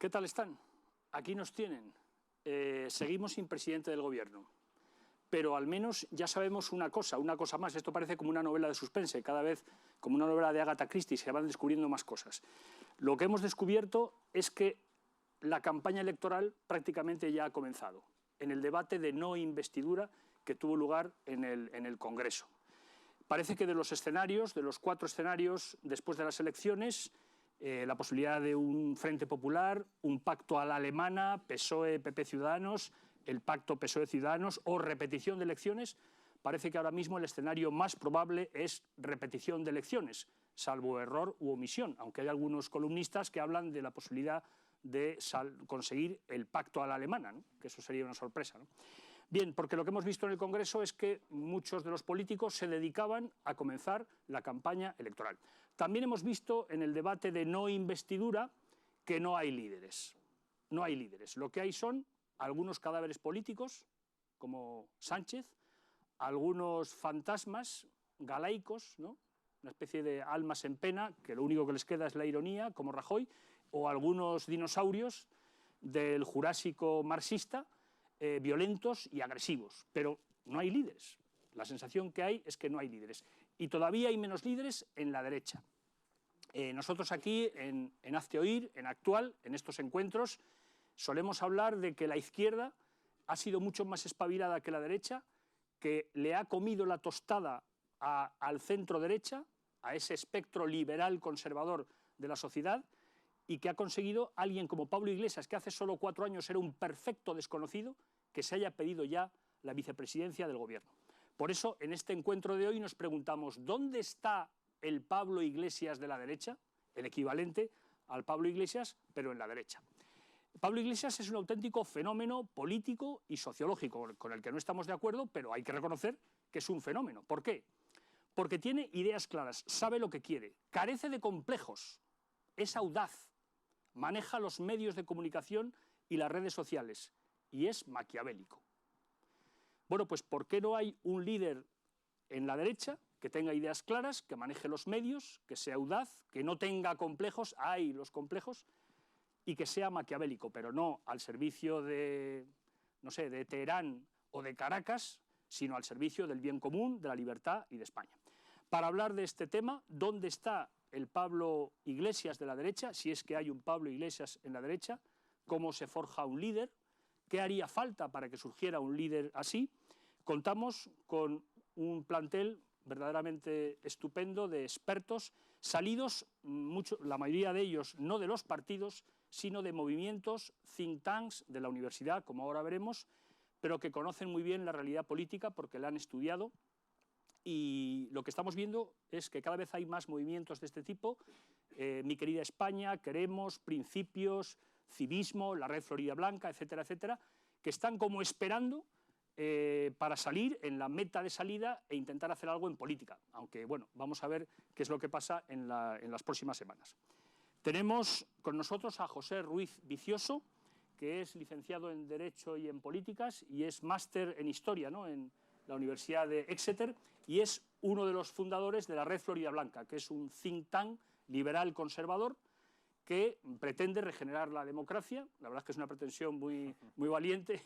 ¿Qué tal están? Aquí nos tienen. Seguimos sin presidente del gobierno. Pero al menos ya sabemos una cosa más. Esto parece como una novela de suspense, cada vez como una novela de Agatha Christie, se van descubriendo más cosas. Lo que hemos descubierto es que la campaña electoral prácticamente ya ha comenzado, en el debate de no investidura que tuvo lugar en el Congreso. Parece que de los escenarios, de los 4 escenarios después de las elecciones, la posibilidad de un Frente Popular, un pacto a la alemana, PSOE, PP, Ciudadanos, el pacto PSOE-Ciudadanos o repetición de elecciones, parece que ahora mismo el escenario más probable es repetición de elecciones, salvo error u omisión, aunque hay algunos columnistas que hablan de la posibilidad de conseguir el pacto a la alemana, ¿no? Que eso sería una sorpresa, ¿no? Bien, porque lo que hemos visto en el Congreso es que muchos de los políticos se dedicaban a comenzar la campaña electoral. También hemos visto en el debate de no investidura que no hay líderes. No hay líderes. Lo que hay son algunos cadáveres políticos, como Sánchez, algunos fantasmas galaicos, ¿no? Una especie de almas en pena, que lo único que les queda es la ironía, como Rajoy, o algunos dinosaurios del Jurásico marxista, violentos y agresivos, pero no hay líderes. La sensación que hay es que no hay líderes. Y todavía hay menos líderes en la derecha. Nosotros aquí, en Hazte Oír, en Actual, en estos encuentros, solemos hablar de que la izquierda ha sido mucho más espabilada que la derecha, que le ha comido la tostada al centro derecha, a ese espectro liberal conservador de la sociedad, y que ha conseguido alguien como Pablo Iglesias, que hace solo 4 años era un perfecto desconocido, que se haya pedido ya la vicepresidencia del gobierno. Por eso, en este encuentro de hoy nos preguntamos, ¿dónde está el Pablo Iglesias de la derecha? El equivalente al Pablo Iglesias, pero en la derecha. Pablo Iglesias es un auténtico fenómeno político y sociológico, con el que no estamos de acuerdo, pero hay que reconocer que es un fenómeno. ¿Por qué? Porque tiene ideas claras, sabe lo que quiere, carece de complejos, es audaz, maneja los medios de comunicación y las redes sociales, y es maquiavélico. Bueno, pues ¿por qué no hay un líder en la derecha que tenga ideas claras, que maneje los medios, que sea audaz, que no tenga complejos, hay los complejos, y que sea maquiavélico, pero no al servicio de, no sé, de Teherán o de Caracas, sino al servicio del bien común, de la libertad y de España? Para hablar de este tema, ¿dónde está el Pablo Iglesias de la derecha? Si es que hay un Pablo Iglesias en la derecha, ¿cómo se forja un líder? ¿Qué haría falta para que surgiera un líder así? Contamos con un plantel verdaderamente estupendo de expertos salidos, la mayoría de ellos no de los partidos, sino de movimientos, think tanks de la universidad, como ahora veremos, pero que conocen muy bien la realidad política porque la han estudiado. Y lo que estamos viendo es que cada vez hay más movimientos de este tipo. Mi querida España, Queremos, Principios, Civismo, la Red Florida Blanca, etcétera, etcétera, que están como esperando para salir en la meta de salida e intentar hacer algo en política. Aunque, bueno, vamos a ver qué es lo que pasa en las próximas semanas. Tenemos con nosotros a José Ruiz Vicioso, que es licenciado en Derecho y en Políticas y es máster en Historia, ¿no?, en la Universidad de Exeter, y es uno de los fundadores de la Red Florida Blanca, que es un think tank liberal conservador que pretende regenerar la democracia. La verdad es que es una pretensión muy valiente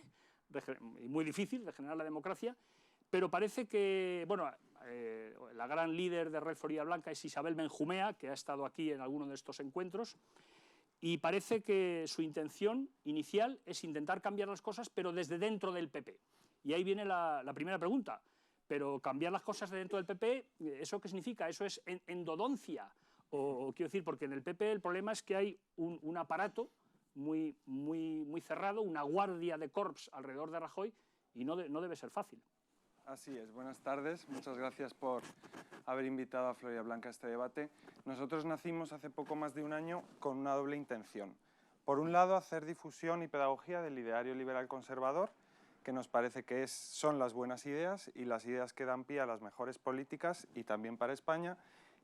y muy difícil regenerar la democracia, pero parece que, bueno, la gran líder de Red Florida Blanca es Isabel Benjumea, que ha estado aquí en alguno de estos encuentros, y parece que su intención inicial es intentar cambiar las cosas, pero desde dentro del PP. Y ahí viene la primera pregunta. Pero cambiar las cosas de dentro del PP, ¿eso qué significa? ¿Eso es endodoncia? O quiero decir, porque en el PP el problema es que hay un aparato muy cerrado, una guardia de corps alrededor de Rajoy, y no debe ser fácil. Así es, buenas tardes, muchas gracias por haber invitado a Florida Blanca a este debate. Nosotros nacimos hace poco más de un año con una doble intención. Por un lado, hacer difusión y pedagogía del ideario liberal conservador, que nos parece que son las buenas ideas y las ideas que dan pie a las mejores políticas y también para España.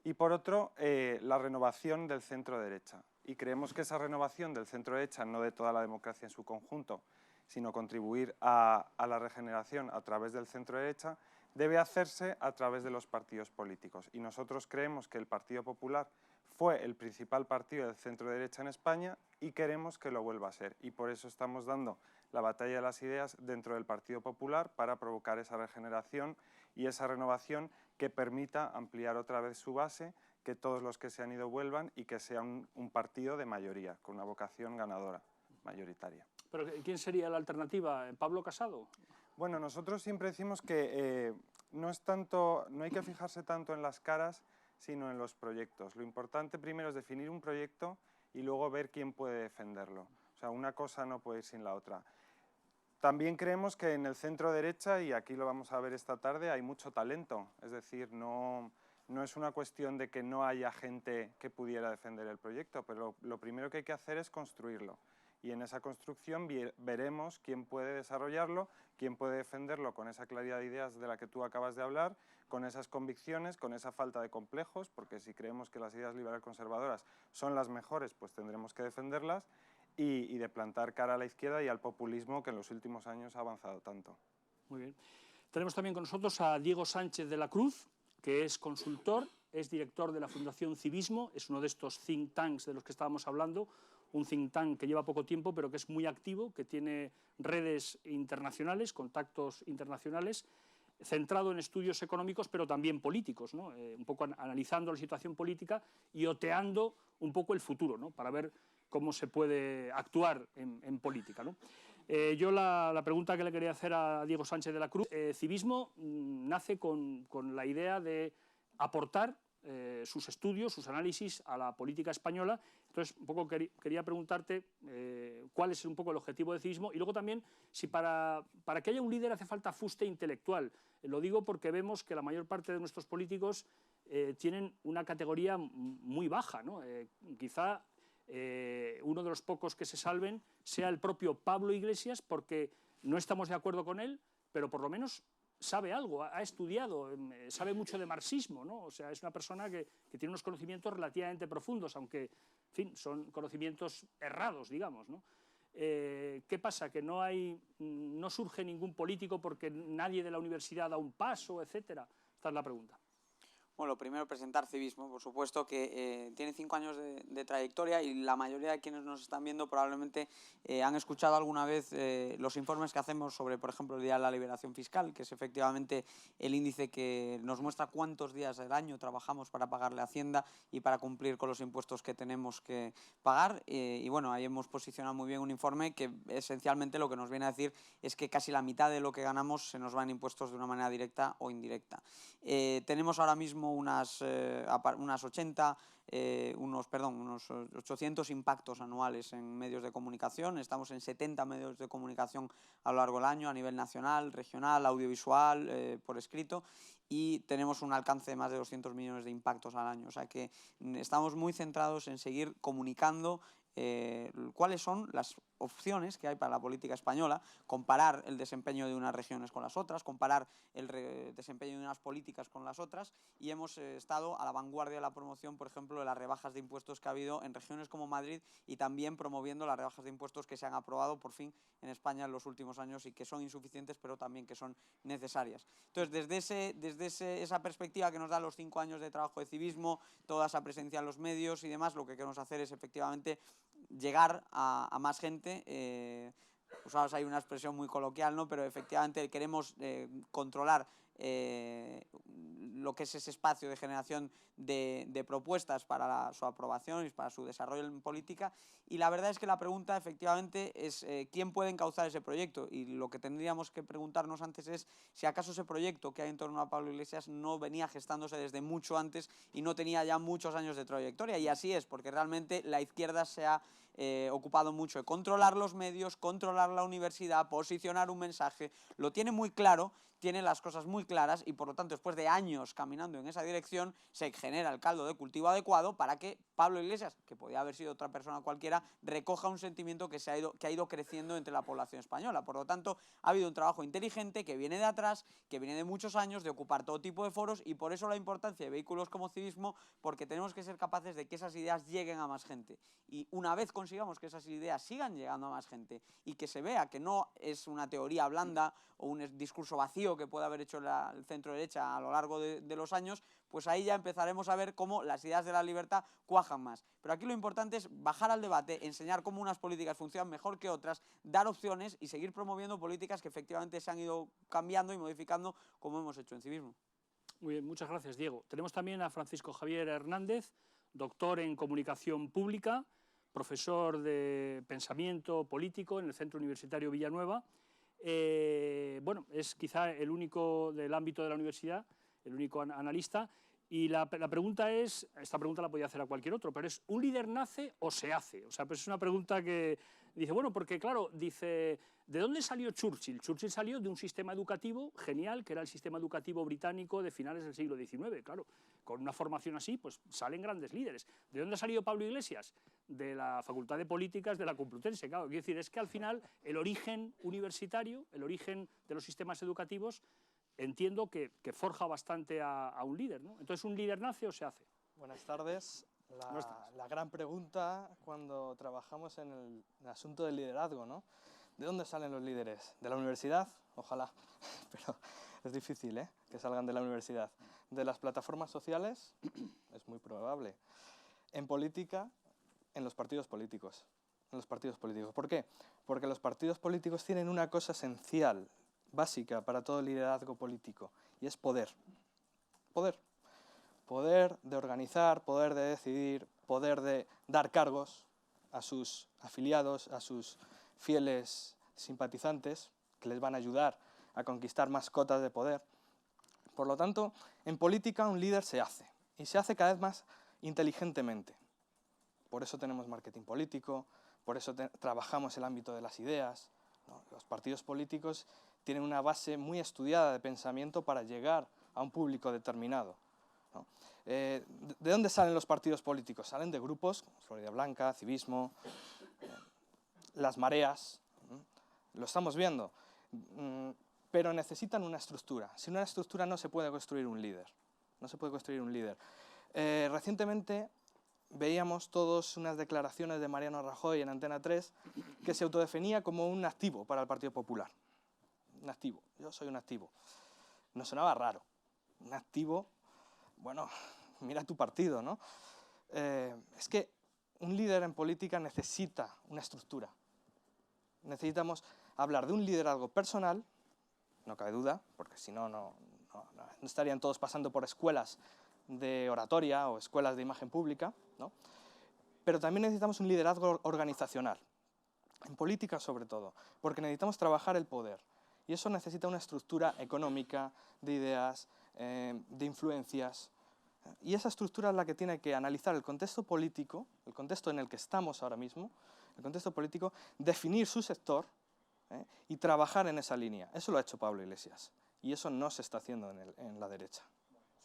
Y por otro, la renovación del centro-derecha. Y creemos que esa renovación del centro-derecha, no de toda la democracia en su conjunto, sino contribuir a la regeneración a través del centro-derecha, debe hacerse a través de los partidos políticos. Y nosotros creemos que el Partido Popular fue el principal partido del centro-derecha en España y queremos que lo vuelva a ser. Y por eso estamos dando la batalla de las ideas dentro del Partido Popular para provocar esa regeneración y esa renovación que permita ampliar otra vez su base, que todos los que se han ido vuelvan y que sea un partido de mayoría, con una vocación ganadora, mayoritaria. ¿Pero quién sería la alternativa? ¿Pablo Casado? Bueno, nosotros siempre decimos que no hay que fijarse tanto en las caras, sino en los proyectos. Lo importante primero es definir un proyecto y luego ver quién puede defenderlo. O sea, una cosa no puede ir sin la otra. También creemos que en el centro derecha, y aquí lo vamos a ver esta tarde, hay mucho talento. Es decir, no es una cuestión de que no haya gente que pudiera defender el proyecto, pero lo primero que hay que hacer es construirlo. Y en esa construcción veremos quién puede desarrollarlo, quién puede defenderlo con esa claridad de ideas de la que tú acabas de hablar, con esas convicciones, con esa falta de complejos, porque si creemos que las ideas liberal conservadoras son las mejores, pues tendremos que defenderlas, y de plantar cara a la izquierda y al populismo que en los últimos años ha avanzado tanto. Muy bien. Tenemos también con nosotros a Diego Sánchez de la Cruz, que es consultor, es director de la Fundación Civismo, es uno de estos think tanks de los que estábamos hablando, un think tank que lleva poco tiempo pero que es muy activo, que tiene redes internacionales, contactos internacionales, centrado en estudios económicos pero también políticos, ¿no? Un poco analizando la situación política y oteando un poco el futuro, ¿no? Para ver cómo se puede actuar en política, ¿no? Yo la pregunta que le quería hacer a Diego Sánchez de la Cruz, Civismo nace con la idea de aportar sus estudios, sus análisis a la política española. Entonces, un poco quería preguntarte cuál es un poco el objetivo de Civismo y luego también si para que haya un líder hace falta fuste intelectual. Lo digo porque vemos que la mayor parte de nuestros políticos tienen una categoría muy baja, ¿no? Quizá uno de los pocos que se salven sea el propio Pablo Iglesias, porque no estamos de acuerdo con él, pero por lo menos sabe algo, ha estudiado, sabe mucho de marxismo, ¿no? O sea, es una persona que tiene unos conocimientos relativamente profundos, aunque, en fin, son conocimientos errados, digamos, ¿no? ¿Qué pasa? Que no surge ningún político porque nadie de la universidad da un paso, etcétera. Esta es la pregunta. Bueno, lo primero, presentar Civismo, por supuesto, que tiene 5 años de trayectoria y la mayoría de quienes nos están viendo probablemente han escuchado alguna vez los informes que hacemos sobre, por ejemplo, el Día de la Liberación Fiscal, que es efectivamente el índice que nos muestra cuántos días del año trabajamos para pagarle a Hacienda y para cumplir con los impuestos que tenemos que pagar. Y bueno, ahí hemos posicionado muy bien un informe que esencialmente lo que nos viene a decir es que casi la mitad de lo que ganamos se nos va en impuestos de una manera directa o indirecta. Tenemos ahora mismo unos 800 impactos anuales en medios de comunicación. Estamos en 70 medios de comunicación a lo largo del año, a nivel nacional, regional, audiovisual, por escrito, y tenemos un alcance de más de 200 millones de impactos al año. O sea que estamos muy centrados en seguir comunicando cuáles son las opciones que hay para la política española, comparar el desempeño de unas regiones con las otras, comparar el desempeño de unas políticas con las otras, y hemos estado a la vanguardia de la promoción, por ejemplo, de las rebajas de impuestos que ha habido en regiones como Madrid y también promoviendo las rebajas de impuestos que se han aprobado por fin en España en los últimos años y que son insuficientes pero también que son necesarias. Entonces, desde esa perspectiva que nos da los 5 años de trabajo de civismo, toda esa presencia en los medios y demás, lo que queremos hacer es efectivamente llegar a más gente. Pues ahora hay una expresión muy coloquial, ¿no? Pero efectivamente queremos controlar lo que es ese espacio de generación de propuestas para su aprobación y para su desarrollo en política. Y la verdad es que la pregunta efectivamente es ¿quién puede encauzar ese proyecto? Y lo que tendríamos que preguntarnos antes es si acaso ese proyecto que hay en torno a Pablo Iglesias no venía gestándose desde mucho antes y no tenía ya muchos años de trayectoria. Y así es, porque realmente la izquierda se ha ocupado mucho de controlar los medios, controlar la universidad, posicionar un mensaje, lo tiene muy claro, tiene las cosas muy claras y por lo tanto después de años caminando en esa dirección se genera el caldo de cultivo adecuado para que Pablo Iglesias, que podía haber sido otra persona cualquiera, recoja un sentimiento que ha ido creciendo entre la población española. Por lo tanto, ha habido un trabajo inteligente que viene de atrás, que viene de muchos años, de ocupar todo tipo de foros y por eso la importancia de vehículos como Civismo, porque tenemos que ser capaces de que esas ideas lleguen a más gente. Y una vez consigamos que esas ideas sigan llegando a más gente y que se vea que no es una teoría blanda o un discurso vacío que puede haber hecho el centro derecha a lo largo de los años, pues ahí ya empezaremos a ver cómo las ideas de la libertad cuajan más. Pero aquí lo importante es bajar al debate, enseñar cómo unas políticas funcionan mejor que otras, dar opciones y seguir promoviendo políticas que efectivamente se han ido cambiando y modificando como hemos hecho en civismo. Muy bien, muchas gracias, Diego. Tenemos también a Francisco Javier Hernández, doctor en Comunicación Pública, profesor de Pensamiento Político en el Centro Universitario Villanueva. Bueno, es quizá el único del ámbito de la universidad, el único analista. Y la pregunta es, esta pregunta la podía hacer a cualquier otro, pero es, ¿un líder nace o se hace? O sea, pues es una pregunta que dice, bueno, porque claro, dice, ¿de dónde salió Churchill? Churchill salió de un sistema educativo genial, que era el sistema educativo británico de finales del siglo XIX, claro. Con una formación así, pues salen grandes líderes. ¿De dónde ha salido Pablo Iglesias? De la Facultad de Políticas de la Complutense, claro. Quiero decir, es que al final el origen universitario, el origen de los sistemas educativos, entiendo que forja bastante a un líder, ¿no? Entonces, ¿un líder nace o se hace? Buenas tardes. La gran pregunta cuando trabajamos en el asunto del liderazgo, ¿no? ¿De dónde salen los líderes? ¿De la universidad? Ojalá, pero es difícil, ¿eh?, que salgan de la universidad. ¿De las plataformas sociales? Es muy probable. En política, en los partidos políticos. En los partidos políticos. ¿Por qué? Porque los partidos políticos tienen una cosa esencial, básica para todo liderazgo político, y es poder. Poder. Poder de organizar, poder de decidir, poder de dar cargos a sus afiliados, a sus fieles simpatizantes, que les van a ayudar a conquistar más cotas de poder. Por lo tanto, en política un líder se hace, y se hace cada vez más inteligentemente. Por eso tenemos marketing político, por eso trabajamos el ámbito de las ideas, ¿no? Los partidos políticos tienen una base muy estudiada de pensamiento para llegar a un público determinado, ¿no? ¿De dónde salen los partidos políticos? Salen de grupos, Florida Blanca, Civismo, las mareas, lo estamos viendo, pero necesitan una estructura. Sin una estructura no se puede construir un líder, no se puede construir un líder. Recientemente veíamos todos unas declaraciones de Mariano Rajoy en Antena 3 que se autodefinía como un activo para el Partido Popular. Un activo, yo soy un activo. Nos sonaba raro. Un activo, bueno, mira tu partido, ¿no? Es que un líder en política necesita una estructura. Necesitamos hablar de un liderazgo personal, no cabe duda, porque si no, no estarían todos pasando por escuelas de oratoria o escuelas de imagen pública, ¿no? Pero también necesitamos un liderazgo organizacional, en política sobre todo, porque necesitamos trabajar el poder. Y eso necesita una estructura económica, de ideas, de influencias. Y esa estructura es la que tiene que analizar el contexto político, el contexto en el que estamos ahora mismo, el contexto político, definir su sector, y trabajar en esa línea. Eso lo ha hecho Pablo Iglesias. Y eso no se está haciendo en la derecha.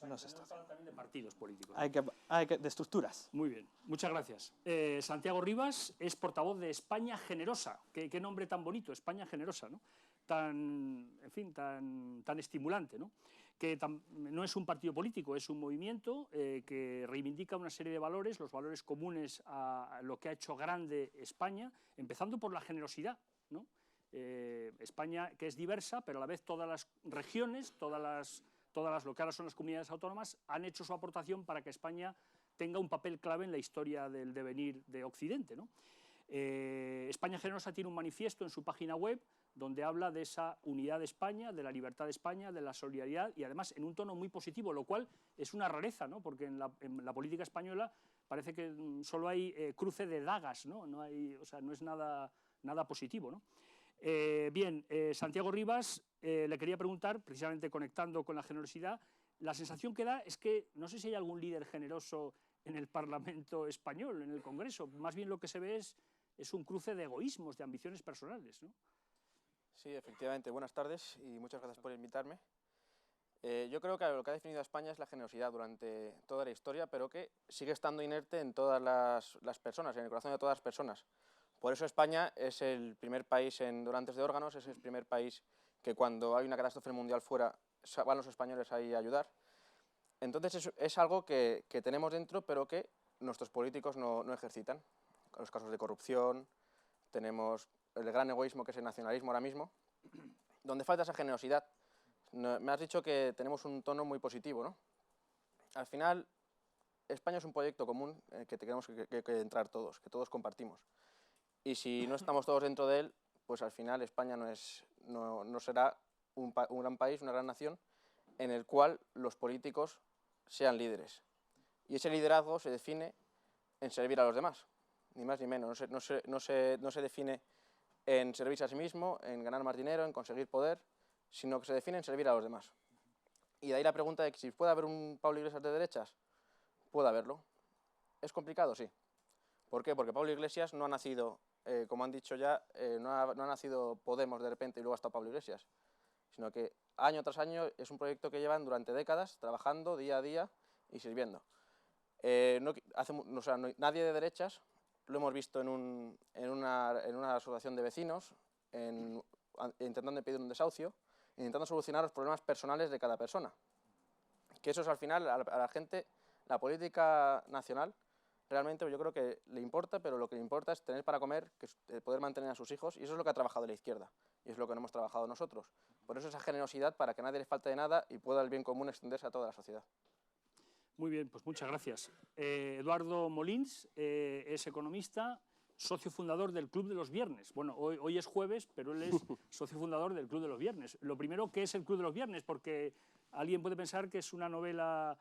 No se está haciendo. También de partidos políticos. De estructuras. Muy bien, muchas gracias. Santiago Rivas es portavoz de España Generosa. Qué nombre tan bonito, España Generosa, ¿no? Tan estimulante, ¿no? Que no es un partido político, es un movimiento que reivindica una serie de valores, los valores comunes a lo que ha hecho grande España, empezando por la generosidad, ¿no? España, que es diversa, pero a la vez todas las regiones, todas lo que ahora son las comunidades autónomas, han hecho su aportación para que España tenga un papel clave en la historia del devenir de Occidente, ¿no? España Generosa tiene un manifiesto en su página web donde habla de esa unidad de España, de la libertad de España, de la solidaridad y además en un tono muy positivo, lo cual es una rareza, ¿no? Porque en la política española parece que solo hay cruce de dagas, ¿no? O sea, no es nada positivo, ¿no? Bien, Santiago Rivas, le quería preguntar, precisamente conectando con la generosidad, la sensación que da es que no sé si hay algún líder generoso en el Parlamento español, en el Congreso, más bien lo que se ve es un cruce de egoísmos, de ambiciones personales, ¿no? Sí, efectivamente. Buenas tardes y muchas gracias por invitarme. Yo creo que lo que ha definido a España es la generosidad durante toda la historia, pero que sigue estando inerte en todas las personas, en el corazón de todas las personas. Por eso España es el primer país en donantes de órganos, es el primer país que cuando hay una catástrofe mundial fuera van los españoles ahí a ayudar. Entonces es algo que tenemos dentro, pero que nuestros políticos no ejercitan. los casos de corrupción, tenemos el gran egoísmo que es el nacionalismo ahora mismo, donde falta esa generosidad. Me has dicho que tenemos un tono muy positivo, ¿no? Al final, España es un proyecto común que tenemos que entrar todos, que todos compartimos. Y si no estamos todos dentro de él, pues al final España no será un gran país, una gran nación, en el cual los políticos sean líderes. Y ese liderazgo se define en servir a los demás, ni más ni menos. No se define en servirse a sí mismo, en ganar más dinero, en conseguir poder, sino que se define en servir a los demás. Y de ahí la pregunta de que si puede haber un Pablo Iglesias de derechas, puede haberlo. ¿Es complicado? Sí. ¿Por qué? Porque Pablo Iglesias no ha nacido, como han dicho ya, no ha nacido Podemos de repente y luego ha estado Pablo Iglesias, sino que año tras año es un proyecto que llevan durante décadas trabajando día a día y sirviendo. Nadie de derechas, lo hemos visto en una asociación de vecinos, intentando impedir un desahucio, intentando solucionar los problemas personales de cada persona. Que eso es al final, a la gente, la política nacional, realmente yo creo que le importa, pero lo que le importa es tener para comer, poder mantener a sus hijos, y eso es lo que ha trabajado la izquierda, y es lo que no hemos trabajado nosotros. Por eso esa generosidad para que a nadie le falte de nada y pueda el bien común extenderse a toda la sociedad. Muy bien, pues muchas gracias. Eduardo Molins es economista, socio fundador del Club de los Viernes. Bueno, hoy es jueves, pero él es socio fundador del Club de los Viernes. Lo primero, ¿qué es el Club de los Viernes? Porque alguien puede pensar que es una novela,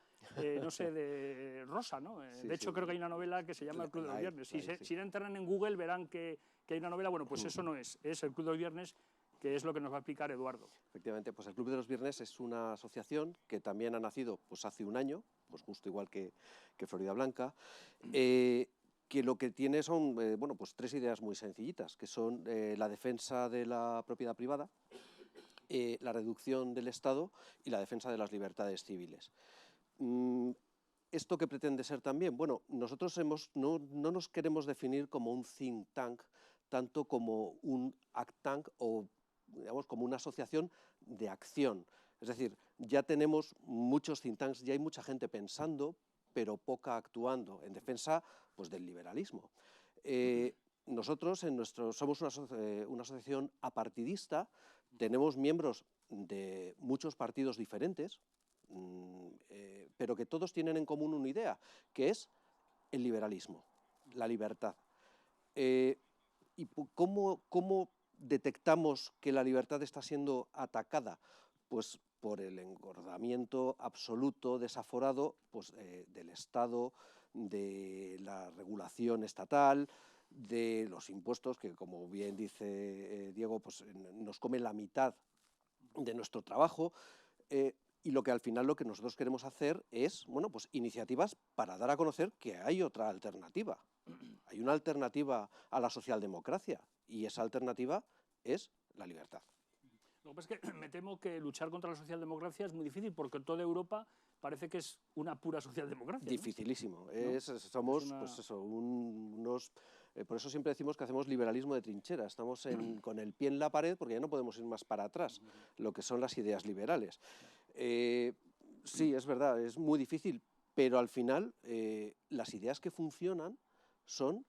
no sé, de Rosa, ¿no? De hecho, creo que hay una novela que se llama El Club de los Viernes. Si entran en Google verán que hay una novela. Bueno, pues eso no es el Club de los Viernes, que es lo que nos va a explicar Eduardo. Efectivamente, pues el Club de los Viernes es una asociación que también ha nacido pues hace un año, pues justo igual que Florida Blanca, que lo que tiene son pues 3 ideas muy sencillitas, que son la defensa de la propiedad privada, la reducción del Estado y la defensa de las libertades civiles. ¿Esto qué pretende ser también? Bueno, nosotros no nos queremos definir como un think tank, tanto como un act tank o digamos como una asociación de acción. Es decir, ya tenemos muchos think tanks, ya hay mucha gente pensando, pero poca actuando en defensa pues, del liberalismo. Nosotros somos una asociación apartidista, tenemos miembros de muchos partidos diferentes, pero que todos tienen en común una idea, que es el liberalismo, la libertad. ¿Y cómo detectamos que la libertad está siendo atacada? Pues por el engordamiento absoluto, desaforado, pues, del Estado, de la regulación estatal, de los impuestos, que como bien dice Diego, pues, nos come la mitad de nuestro trabajo, y lo que nosotros queremos hacer es, bueno, pues iniciativas para dar a conocer que hay otra alternativa. Hay una alternativa a la socialdemocracia, y esa alternativa es la libertad. Lo que pasa es que me temo que luchar contra la socialdemocracia es muy difícil, porque en toda Europa parece que es una pura socialdemocracia, ¿no? Dificilísimo. Somos pues eso, por eso siempre decimos que hacemos liberalismo de trinchera. Estamos con el pie en la pared porque ya no podemos ir más para atrás, lo que son las ideas liberales. Sí, es verdad, es muy difícil, pero al final las ideas que funcionan son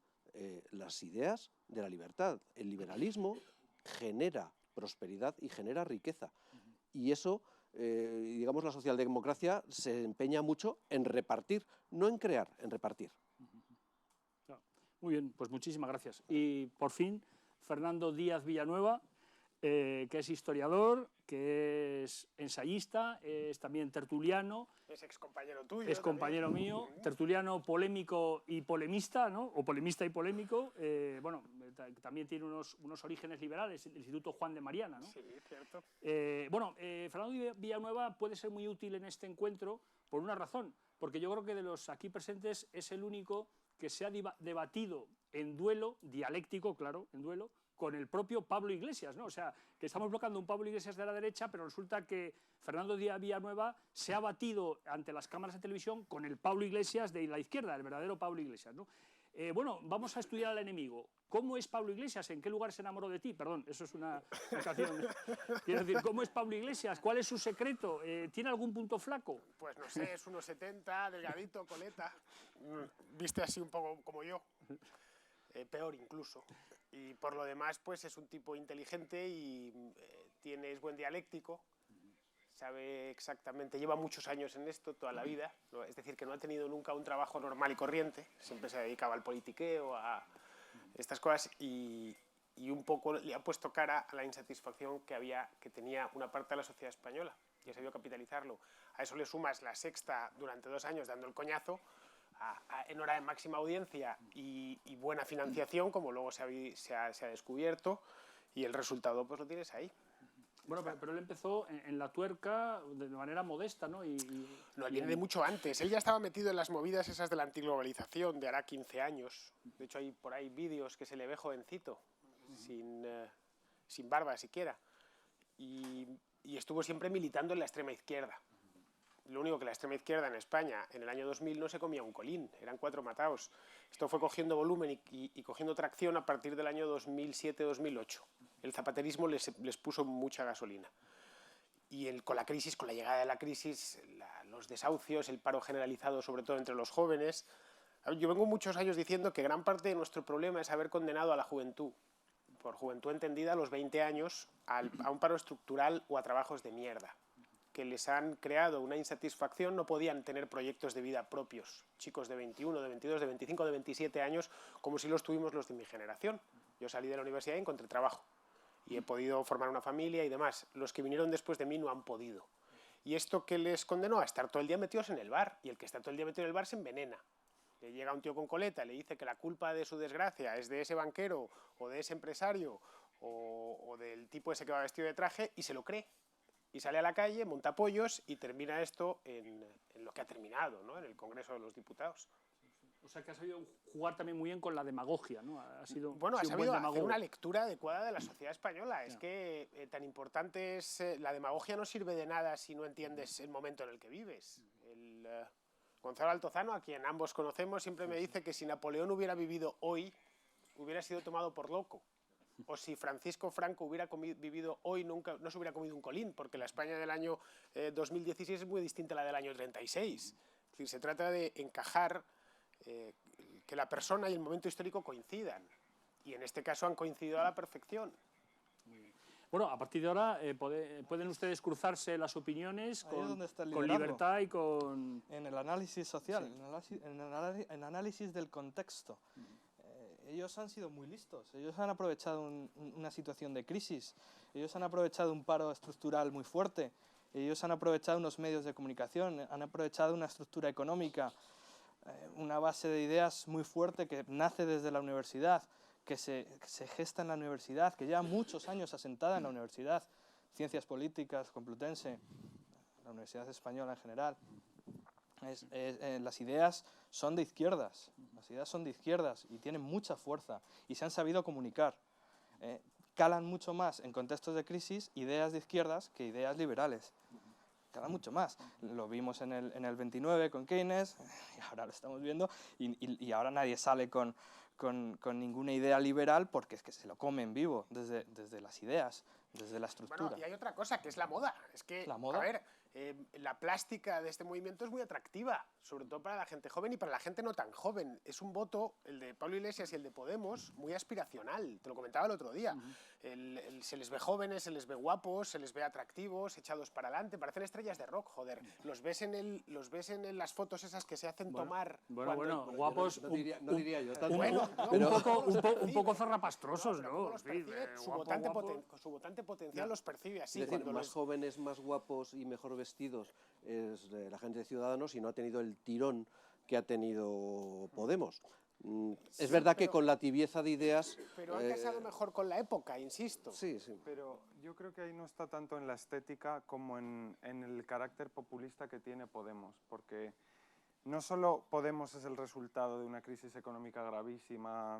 las ideas de la libertad. El liberalismo genera prosperidad y genera riqueza. Y eso, digamos, la socialdemocracia se empeña mucho en repartir, no en crear, en repartir. Muy bien, pues muchísimas gracias. Y por fin, Fernando Díaz Villanueva, que es historiador, que es ensayista, es también tertuliano. Es excompañero tuyo. Es compañero mío, tertuliano, polémico y polemista, ¿no? O polemista y polémico. Bueno, también tiene unos orígenes liberales, el Instituto Juan de Mariana, ¿no? Sí, cierto. Fernando Villanueva puede ser muy útil en este encuentro por una razón, porque yo creo que de los aquí presentes es el único que se ha debatido en duelo, dialéctico, claro, en duelo, con el propio Pablo Iglesias, ¿no? O sea, que estamos bloqueando un Pablo Iglesias de la derecha, pero resulta que Fernando Díaz Villanueva se ha batido ante las cámaras de televisión con el Pablo Iglesias de la izquierda, el verdadero Pablo Iglesias, ¿no? Vamos a estudiar al enemigo. ¿Cómo es Pablo Iglesias? ¿En qué lugar se enamoró de ti? Perdón, eso es una canción. Quiero decir, ¿cómo es Pablo Iglesias? ¿Cuál es su secreto? ¿Tiene algún punto flaco? Pues no sé, es 1,70, delgadito, coleta. Viste así un poco como yo. peor incluso. Y por lo demás, pues es un tipo inteligente y es buen dialéctico, sabe exactamente, lleva muchos años en esto, toda la vida, es decir, que no ha tenido nunca un trabajo normal y corriente, siempre se dedicaba al politiqueo, a estas cosas, y un poco le ha puesto cara a la insatisfacción que tenía una parte de la sociedad española, y ha sabido capitalizarlo. A eso le sumas La Sexta durante 2 años dando el coñazo, en hora de máxima audiencia y buena financiación, como luego se ha descubierto, y el resultado pues lo tienes ahí. Bueno, pero él empezó en la tuerca de manera modesta, ¿no? No, él viene de mucho antes. Él ya estaba metido en las movidas esas de la antiglobalización de hará 15 años. De hecho, hay por ahí vídeos que se le ve jovencito, sin barba siquiera. Y estuvo siempre militando en la extrema izquierda. Lo único que la extrema izquierda en España en el año 2000 no se comía un colín, eran 4 mataos. Esto fue cogiendo volumen y cogiendo tracción a partir del año 2007-2008. El zapaterismo les puso mucha gasolina. Y con la llegada de la crisis, los desahucios, el paro generalizado, sobre todo entre los jóvenes. Yo vengo muchos años diciendo que gran parte de nuestro problema es haber condenado a la juventud, por juventud entendida, a los 20 años, a un paro estructural o a trabajos de mierda, que les han creado una insatisfacción, no podían tener proyectos de vida propios, chicos de 21, de 22, de 25, de 27 años, como si los tuvimos los de mi generación. Yo salí de la universidad y encontré trabajo, y he podido formar una familia y demás. Los que vinieron después de mí no han podido. ¿Y esto qué les condenó? A estar todo el día metidos en el bar, y el que está todo el día metido en el bar se envenena. Le llega un tío con coleta, le dice que la culpa de su desgracia es de ese banquero, o de ese empresario, o del tipo ese que va vestido de traje, y se lo cree. Y sale a la calle, monta pollos y termina esto en lo que ha terminado, ¿no? En el Congreso de los Diputados. O sea, que ha sabido jugar también muy bien con la demagogia, ¿no? Ha sabido hacer una lectura adecuada de la sociedad española. Es que tan importante es... la demagogia no sirve de nada si no entiendes el momento en el que vives. Gonzalo Altozano, a quien ambos conocemos, siempre me dice que si Napoleón hubiera vivido hoy, hubiera sido tomado por loco. O si Francisco Franco hubiera vivido hoy, nunca no se hubiera comido un colín, porque la España del año 2016 es muy distinta a la del año 36. Es decir, se trata de encajar, que la persona y el momento histórico coincidan. Y en este caso han coincidido a la perfección. Bueno, a partir de ahora pueden ustedes cruzarse las opiniones con libertad y con... En el análisis social, sí. en el análisis del contexto. Ellos han sido muy listos, ellos han aprovechado una situación de crisis, ellos han aprovechado un paro estructural muy fuerte, ellos han aprovechado unos medios de comunicación, han aprovechado una estructura económica, una base de ideas muy fuerte que nace desde la universidad, que se gesta en la universidad, que lleva muchos años asentada en la universidad, Ciencias Políticas, Complutense, la Universidad Española en general. Las ideas son de izquierdas, y tienen mucha fuerza y se han sabido comunicar. Calan mucho más en contextos de crisis ideas de izquierdas que ideas liberales. Calan mucho más. Lo vimos en el 29 con Keynes, y ahora lo estamos viendo, y ahora nadie sale con ninguna idea liberal porque es que se lo comen vivo desde las ideas, desde la estructura. Bueno, y hay otra cosa, que es la moda. Es que, ¿La moda? A ver, la plástica de este movimiento es muy atractiva, sobre todo para la gente joven y para la gente no tan joven. Es un voto, el de Pablo Iglesias y el de Podemos, muy aspiracional. Te lo comentaba el otro día. Se les ve jóvenes, se les ve guapos, se les ve atractivos, echados para adelante. Parecen estrellas de rock, joder. Los ves en las fotos esas que se hacen tomar. Bueno, guapos. No diría yo tanto. Un poco zarrapastrosos, ¿no? Su votante potencial los percibe así. Es decir, más jóvenes, más guapos y mejor vestidos es la gente de Ciudadanos y no ha tenido el tirón que ha tenido Podemos. Es verdad que con la tibieza de ideas... Pero han casado mejor con la época, insisto. Sí. Pero yo creo que ahí no está tanto en la estética como en el carácter populista que tiene Podemos, porque no solo Podemos es el resultado de una crisis económica gravísima,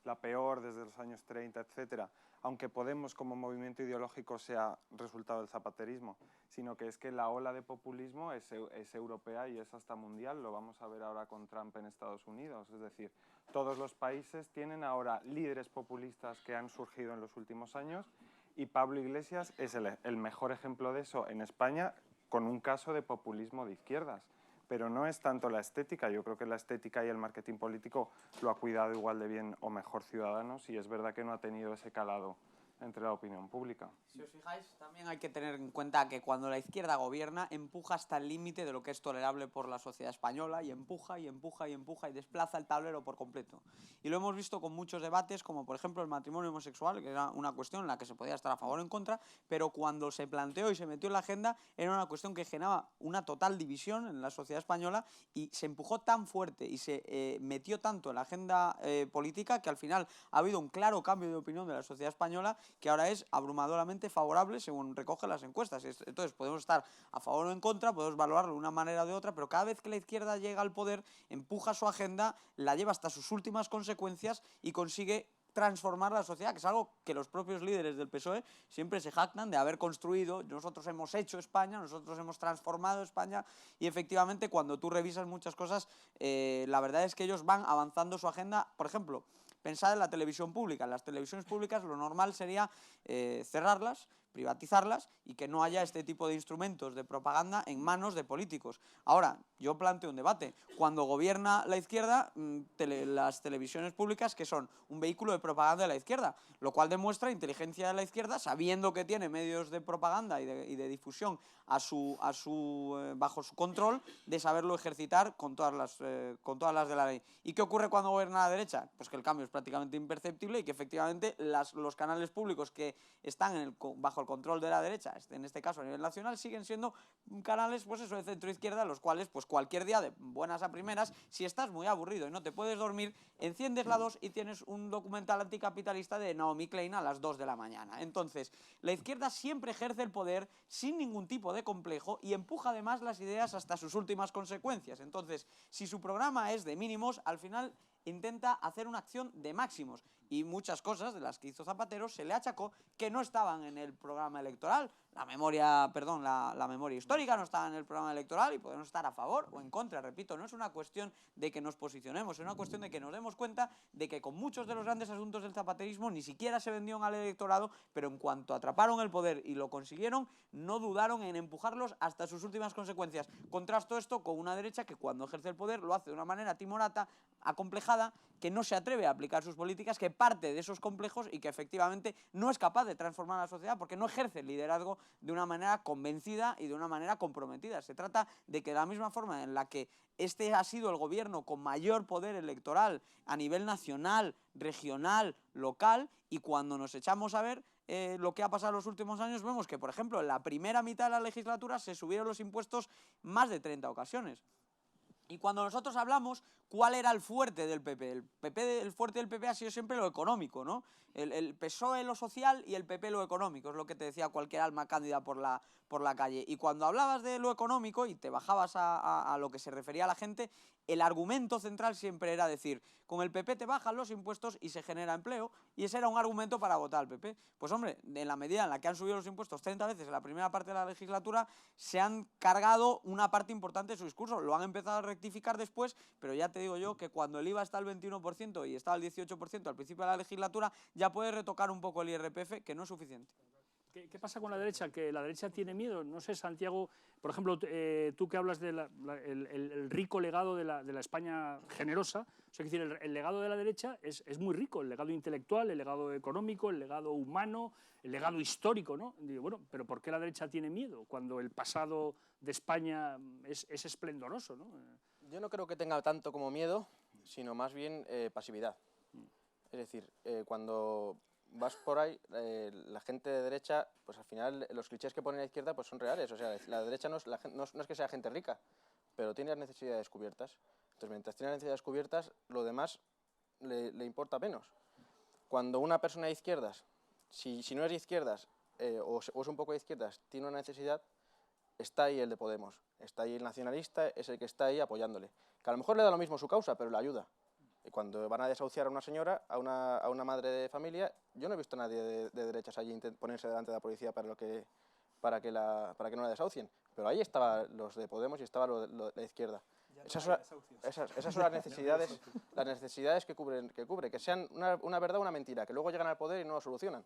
la peor desde los años 30, etcétera, aunque Podemos como movimiento ideológico sea resultado del zapaterismo, sino que es que la ola de populismo es europea y es hasta mundial. Lo vamos a ver ahora con Trump en Estados Unidos. Es decir, todos los países tienen ahora líderes populistas que han surgido en los últimos años y Pablo Iglesias es el mejor ejemplo de eso en España, con un caso de populismo de izquierdas. pero no es tanto la estética. Yo creo que la estética y el marketing político lo ha cuidado igual de bien o mejor Ciudadanos, y es verdad que no ha tenido ese calado entre la opinión pública. Si os fijáis, también hay que tener en cuenta que cuando la izquierda gobierna, empuja hasta el límite de lo que es tolerable por la sociedad española, y empuja y empuja y empuja y desplaza el tablero por completo. Y lo hemos visto con muchos debates, como por ejemplo el matrimonio homosexual, que era una cuestión en la que se podía estar a favor o en contra, pero cuando se planteó y se metió en la agenda, era una cuestión que generaba una total división en la sociedad española, y se empujó tan fuerte y se metió tanto en la agenda política, que al final ha habido un claro cambio de opinión de la sociedad española, que ahora es abrumadoramente favorable según recogen las encuestas. Entonces podemos estar a favor o en contra, podemos valorarlo de una manera o de otra, pero cada vez que la izquierda llega al poder, empuja su agenda, la lleva hasta sus últimas consecuencias y consigue transformar la sociedad, que es algo que los propios líderes del PSOE siempre se jactan de haber construido. Nosotros hemos hecho España, nosotros hemos transformado España, y efectivamente cuando tú revisas muchas cosas, la verdad es que ellos van avanzando su agenda. Por ejemplo, pensad en la televisión pública. En las televisiones públicas lo normal sería cerrarlas, privatizarlas, y que no haya este tipo de instrumentos de propaganda en manos de políticos. Ahora, yo planteo un debate. Cuando gobierna la izquierda, las televisiones públicas, que son un vehículo de propaganda de la izquierda, lo cual demuestra inteligencia de la izquierda, sabiendo que tiene medios de propaganda y de difusión bajo su control, de saberlo ejercitar con todas las de la ley. ¿Y qué ocurre cuando gobierna la derecha? Pues que el cambio es prácticamente imperceptible, y que efectivamente los canales públicos que están bajo el control de la derecha, en este caso a nivel nacional, siguen siendo canales, pues eso, de centro-izquierda, los cuales pues cualquier día de buenas a primeras, si estás muy aburrido y no te puedes dormir, enciendes la 2 y tienes un documental anticapitalista de Naomi Klein a las 2 de la mañana. Entonces, la izquierda siempre ejerce el poder sin ningún tipo de complejo, y empuja además las ideas hasta sus últimas consecuencias. Entonces, si su programa es de mínimos, al final intenta hacer una acción de máximos, y muchas cosas de las que hizo Zapatero se le achacó que no estaban en el programa electoral. La memoria histórica no estaba en el programa electoral, y podemos estar a favor o en contra. Repito, no es una cuestión de que nos posicionemos, es una cuestión de que nos demos cuenta de que con muchos de los grandes asuntos del zapaterismo ni siquiera se vendió al electorado, pero en cuanto atraparon el poder y lo consiguieron, no dudaron en empujarlos hasta sus últimas consecuencias. Contrasto esto con una derecha que cuando ejerce el poder lo hace de una manera timorata, acomplejada, que no se atreve a aplicar sus políticas, que parte de esos complejos, y que efectivamente no es capaz de transformar a la sociedad porque no ejerce el liderazgo de una manera convencida y de una manera comprometida. Se trata de que de la misma forma en la que este ha sido el gobierno con mayor poder electoral a nivel nacional, regional, local, y cuando nos echamos a ver lo que ha pasado en los últimos años, vemos que, por ejemplo, en la primera mitad de la legislatura se subieron los impuestos más de 30 ocasiones. Y cuando nosotros hablamos, ¿cuál era el fuerte del PP? El fuerte del PP ha sido siempre lo económico, ¿no? El PSOE lo social y el PP lo económico, es lo que te decía cualquier alma cándida por la calle. Y cuando hablabas de lo económico y te bajabas a lo que se refería a la gente, el argumento central siempre era decir, con el PP te bajan los impuestos y se genera empleo, y ese era un argumento para votar al PP. Pues hombre, en la medida en la que han subido los impuestos 30 veces en la primera parte de la legislatura, se han cargado una parte importante de su discurso. Lo han empezado a rectificar después, pero ya te digo yo que cuando el IVA está al 21% y estaba al 18% al principio de la legislatura, ya puede retocar un poco el IRPF, que no es suficiente. ¿Qué pasa con la derecha? Que la derecha tiene miedo. No sé, Santiago, por ejemplo, tú que hablas del rico legado de la España generosa, o sea, es decir, el legado de la derecha es muy rico, el legado intelectual, el legado económico, el legado humano, el legado histórico, ¿no? Digo, bueno, pero ¿por qué la derecha tiene miedo cuando el pasado de España es esplendoroso, ¿no? Yo no creo que tenga tanto como miedo, sino más bien pasividad. Es decir, cuando vas por ahí, la gente de derecha, pues al final los clichés que pone la izquierda pues son reales. O sea, la derecha no es que sea gente rica, pero tiene las necesidades cubiertas. Entonces, mientras tiene las necesidades cubiertas, lo demás le importa menos. Cuando una persona de izquierdas, si no es de izquierdas o es un poco de izquierdas, tiene una necesidad, está ahí el de Podemos, está ahí el nacionalista, es el que está ahí apoyándole. Que a lo mejor le da lo mismo su causa, pero le ayuda. Y cuando van a desahuciar a una señora, a una madre de familia, yo no he visto a nadie de derechas allí ponerse delante de la policía para que no la desahucien. Pero ahí estaban los de Podemos y estaba la izquierda. Esas son las necesidades que cubre, que sean una verdad o una mentira, que luego llegan al poder y no lo solucionan.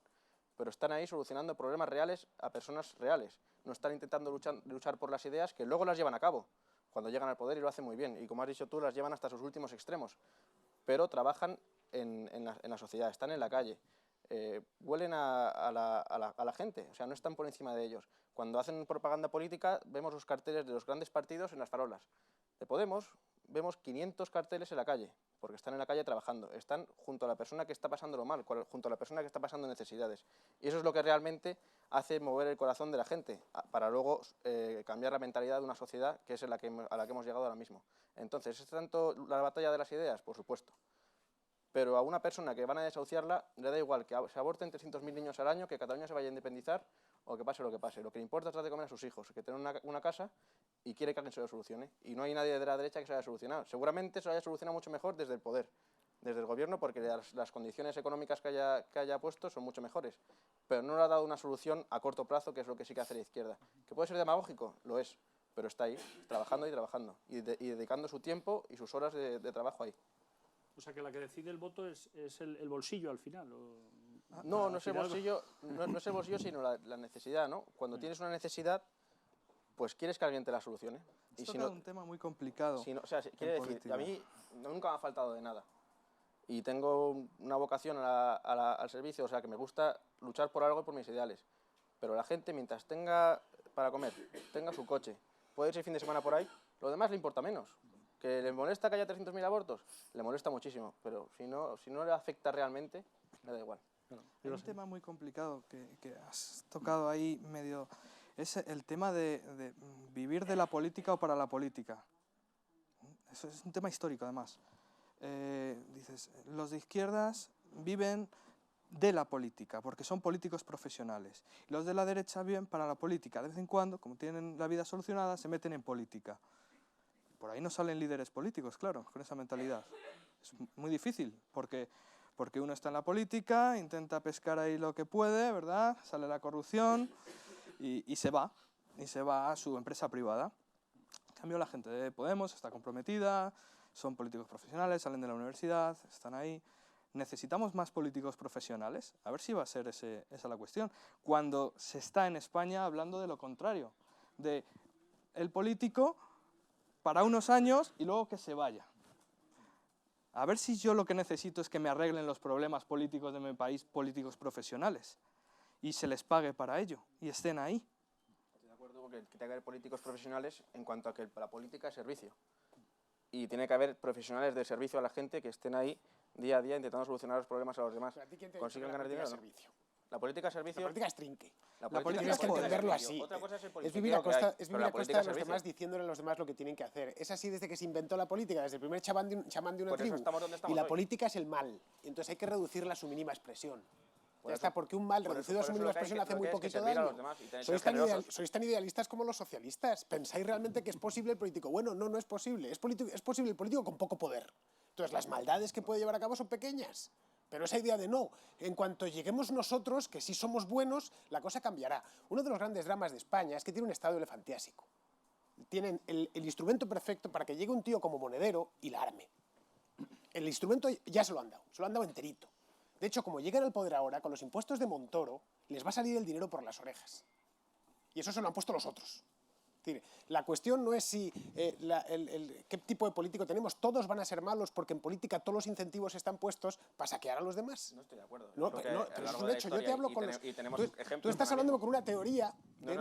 Pero están ahí solucionando problemas reales a personas reales. No están intentando luchar por las ideas que luego las llevan a cabo. cuando llegan al poder y lo hacen muy bien. Y como has dicho tú, las llevan hasta sus últimos extremos. Pero trabajan en la sociedad, están en la calle, huelen a la gente, o sea, no están por encima de ellos. Cuando hacen propaganda política, vemos los carteles de los grandes partidos en las farolas. De Podemos vemos 500 carteles en la calle, porque están en la calle trabajando, están junto a la persona que está pasándolo mal, junto a la persona que está pasando necesidades. Y eso es lo que realmente hace mover el corazón de la gente, para luego cambiar la mentalidad de una sociedad que es a la que hemos llegado ahora mismo. Entonces, ¿es tanto la batalla de las ideas? Por supuesto. Pero a una persona que van a desahuciarla le da igual que se aborten 300.000 niños al año, que Cataluña se vaya a independizar o que pase lo que pase. Lo que le importa es dar de comer a sus hijos, que tienen una casa y quiere que alguien se lo solucione. Y no hay nadie de la derecha que se lo haya solucionado. Seguramente se lo haya solucionado mucho mejor desde el poder, desde el gobierno, porque las condiciones económicas que haya puesto son mucho mejores. Pero no le ha dado una solución a corto plazo, que es lo que sí que hace la izquierda. ¿Que puede ser demagógico? Lo es. Pero está ahí, trabajando y trabajando. Y dedicando su tiempo y sus horas de trabajo ahí. O sea, que la que decide el voto es el bolsillo al final. No es el bolsillo, no es el bolsillo, sino la necesidad, ¿no? Cuando tienes una necesidad, pues quieres que alguien te la solucione. Y si no, es un tema muy complicado. O sea, quiere decir, a mí nunca me ha faltado de nada. Y tengo una vocación al servicio, o sea, que me gusta luchar por algo y por mis ideales. Pero la gente, mientras tenga para comer, tenga su coche, puede irse el fin de semana por ahí, lo demás le importa menos. ¿Que le molesta que haya 300.000 abortos? Le molesta muchísimo, pero si no le afecta realmente, le da igual. Hay un tema muy complicado que has tocado ahí medio, es el tema de vivir de la política o para la política. Eso es un tema histórico, además. Dices, los de izquierdas viven de la política, porque son políticos profesionales. Los de la derecha viven para la política. De vez en cuando, como tienen la vida solucionada, se meten en política. Por ahí no salen líderes políticos, claro, con esa mentalidad. Es muy difícil, porque uno está en la política, intenta pescar ahí lo que puede, ¿verdad? Sale la corrupción y se va a su empresa privada. En cambio, la gente de Podemos está comprometida, son políticos profesionales, salen de la universidad, están ahí. ¿Necesitamos más políticos profesionales? A ver si va a ser esa la cuestión. Cuando se está en España hablando de lo contrario, de el político para unos años y luego que se vaya. A ver si yo lo que necesito es que me arreglen los problemas políticos de mi país, políticos profesionales, y se les pague para ello, y estén ahí. Estoy de acuerdo con que tiene que haber políticos profesionales en cuanto a que la política es servicio. Y tiene que haber profesionales de servicio a la gente que estén ahí día a día intentando solucionar los problemas a los demás. ¿Consiguen ganar dinero? La política es servicio. La política es trinque. La política es que entenderlo así. Otra cosa es el Es vivir a costa de los demás demás, diciéndole a los demás lo que tienen que hacer. Es así desde que se inventó la política, desde el primer chamán de una tribu. Y la política es el mal. Entonces hay que reducirla a su mínima expresión. Ya está, porque un mal reducido a su mínima expresión hace muy poquito daño. Sois tan idealistas como los socialistas. ¿Pensáis realmente que es posible el político? Bueno, no es posible. Es posible el político con poco poder. Entonces las maldades que puede llevar a cabo son pequeñas. Pero esa idea de no, en cuanto lleguemos nosotros, que sí somos buenos, la cosa cambiará. Uno de los grandes dramas de España es que tiene un estado elefantiásico. Tienen el instrumento perfecto para que llegue un tío como Monedero y la arme. El instrumento ya se lo han dado enterito. De hecho, como llegan al poder ahora, con los impuestos de Montoro, les va a salir el dinero por las orejas. Y eso se lo han puesto los otros. Es decir, la cuestión no es si qué tipo de político tenemos. Todos van a ser malos porque en política todos los incentivos están puestos para saquear a los demás. No estoy de acuerdo. No, pero es un hecho. Yo te hablo con los... Tú estás hablando con una teoría de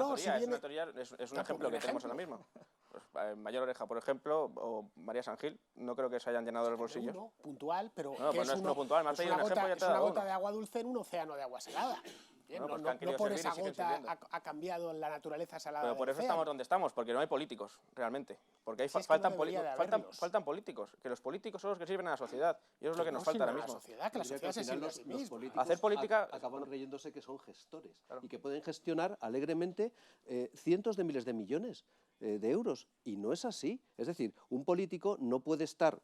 es un ejemplo que tenemos ahora mismo. Pues, Mayor Oreja, por ejemplo, o María San Gil, no creo que se hayan llenado los bolsillos. Uno, puntual, pero no, pues no es uno puntual, me has pedido un ejemplo y ya te he una dado gota uno. de agua dulce en un océano de agua salada. No por esa gota ha cambiado la naturaleza salada. Pero por eso estamos donde estamos, porque no hay políticos, realmente. Porque faltan políticos. Que los políticos son los que sirven a la sociedad. Y eso es lo que nos falta ahora mismo. Que la sociedad se sirve a sí misma. Hacer política acaban creyéndose que son gestores, claro, y que pueden gestionar alegremente cientos de miles de millones de euros. Y no es así. Es decir, un político no puede estar,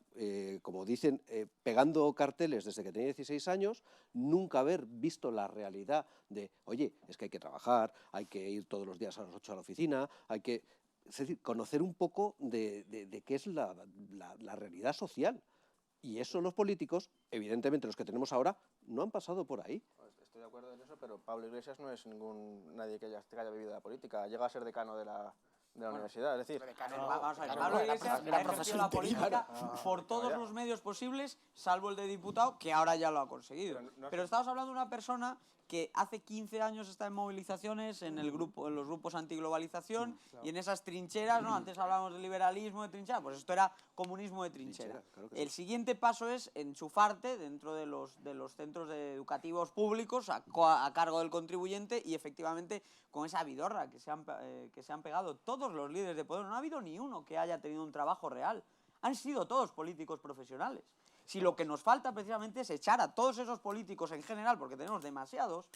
como dicen, pegando carteles desde que tenía 16 años, nunca haber visto la realidad de, oye, es que hay que trabajar, hay que ir todos los días a las 8 a la oficina, hay que... Es decir, conocer un poco de qué es la realidad social. Y eso los políticos, evidentemente los que tenemos ahora, no han pasado por ahí. Estoy de acuerdo en eso, pero Pablo Iglesias no es nadie que haya vivido la política. Llega a ser decano de de la universidad. Es decir, Vamos a ver, Pablo Iglesias ha ejercido la política por todos los medios posibles, salvo el de diputado, que ahora ya lo ha conseguido. Pero estamos hablando de una persona que hace 15 años está en movilizaciones en los grupos antiglobalización y en esas trincheras, ¿no? Antes hablábamos de liberalismo de trinchera, pues esto era comunismo de trinchera. Claro que sí. El siguiente paso es enchufarte dentro de los centros educativos públicos a cargo del contribuyente y efectivamente con esa vidorra que se han pegado todos los líderes de poder. No ha habido ni uno que haya tenido un trabajo real. Han sido todos políticos profesionales. Si lo que nos falta precisamente es echar a todos esos políticos en general, porque tenemos demasiados,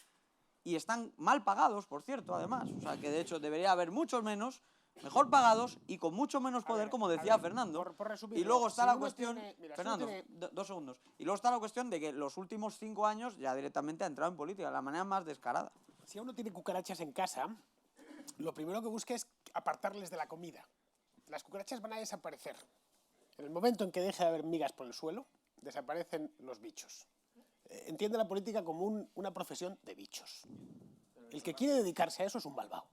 y están mal pagados, por cierto, además, o sea que de hecho debería haber muchos menos, mejor pagados y con mucho menos poder, como decía Fernando. Por resumirlo, Y luego está si la uno cuestión, tiene- mira, si Fernando, uno tiene- 2 segundos, y luego está la cuestión de que los últimos 5 años ya directamente ha entrado en política, de la manera más descarada. Si uno tiene cucarachas en casa, lo primero que busca es apartarles de la comida. Las cucarachas van a desaparecer. En el momento en que deje de haber migas por el suelo, desaparecen los bichos. Entiende la política como una profesión de bichos. El que quiere dedicarse a eso es un malvado.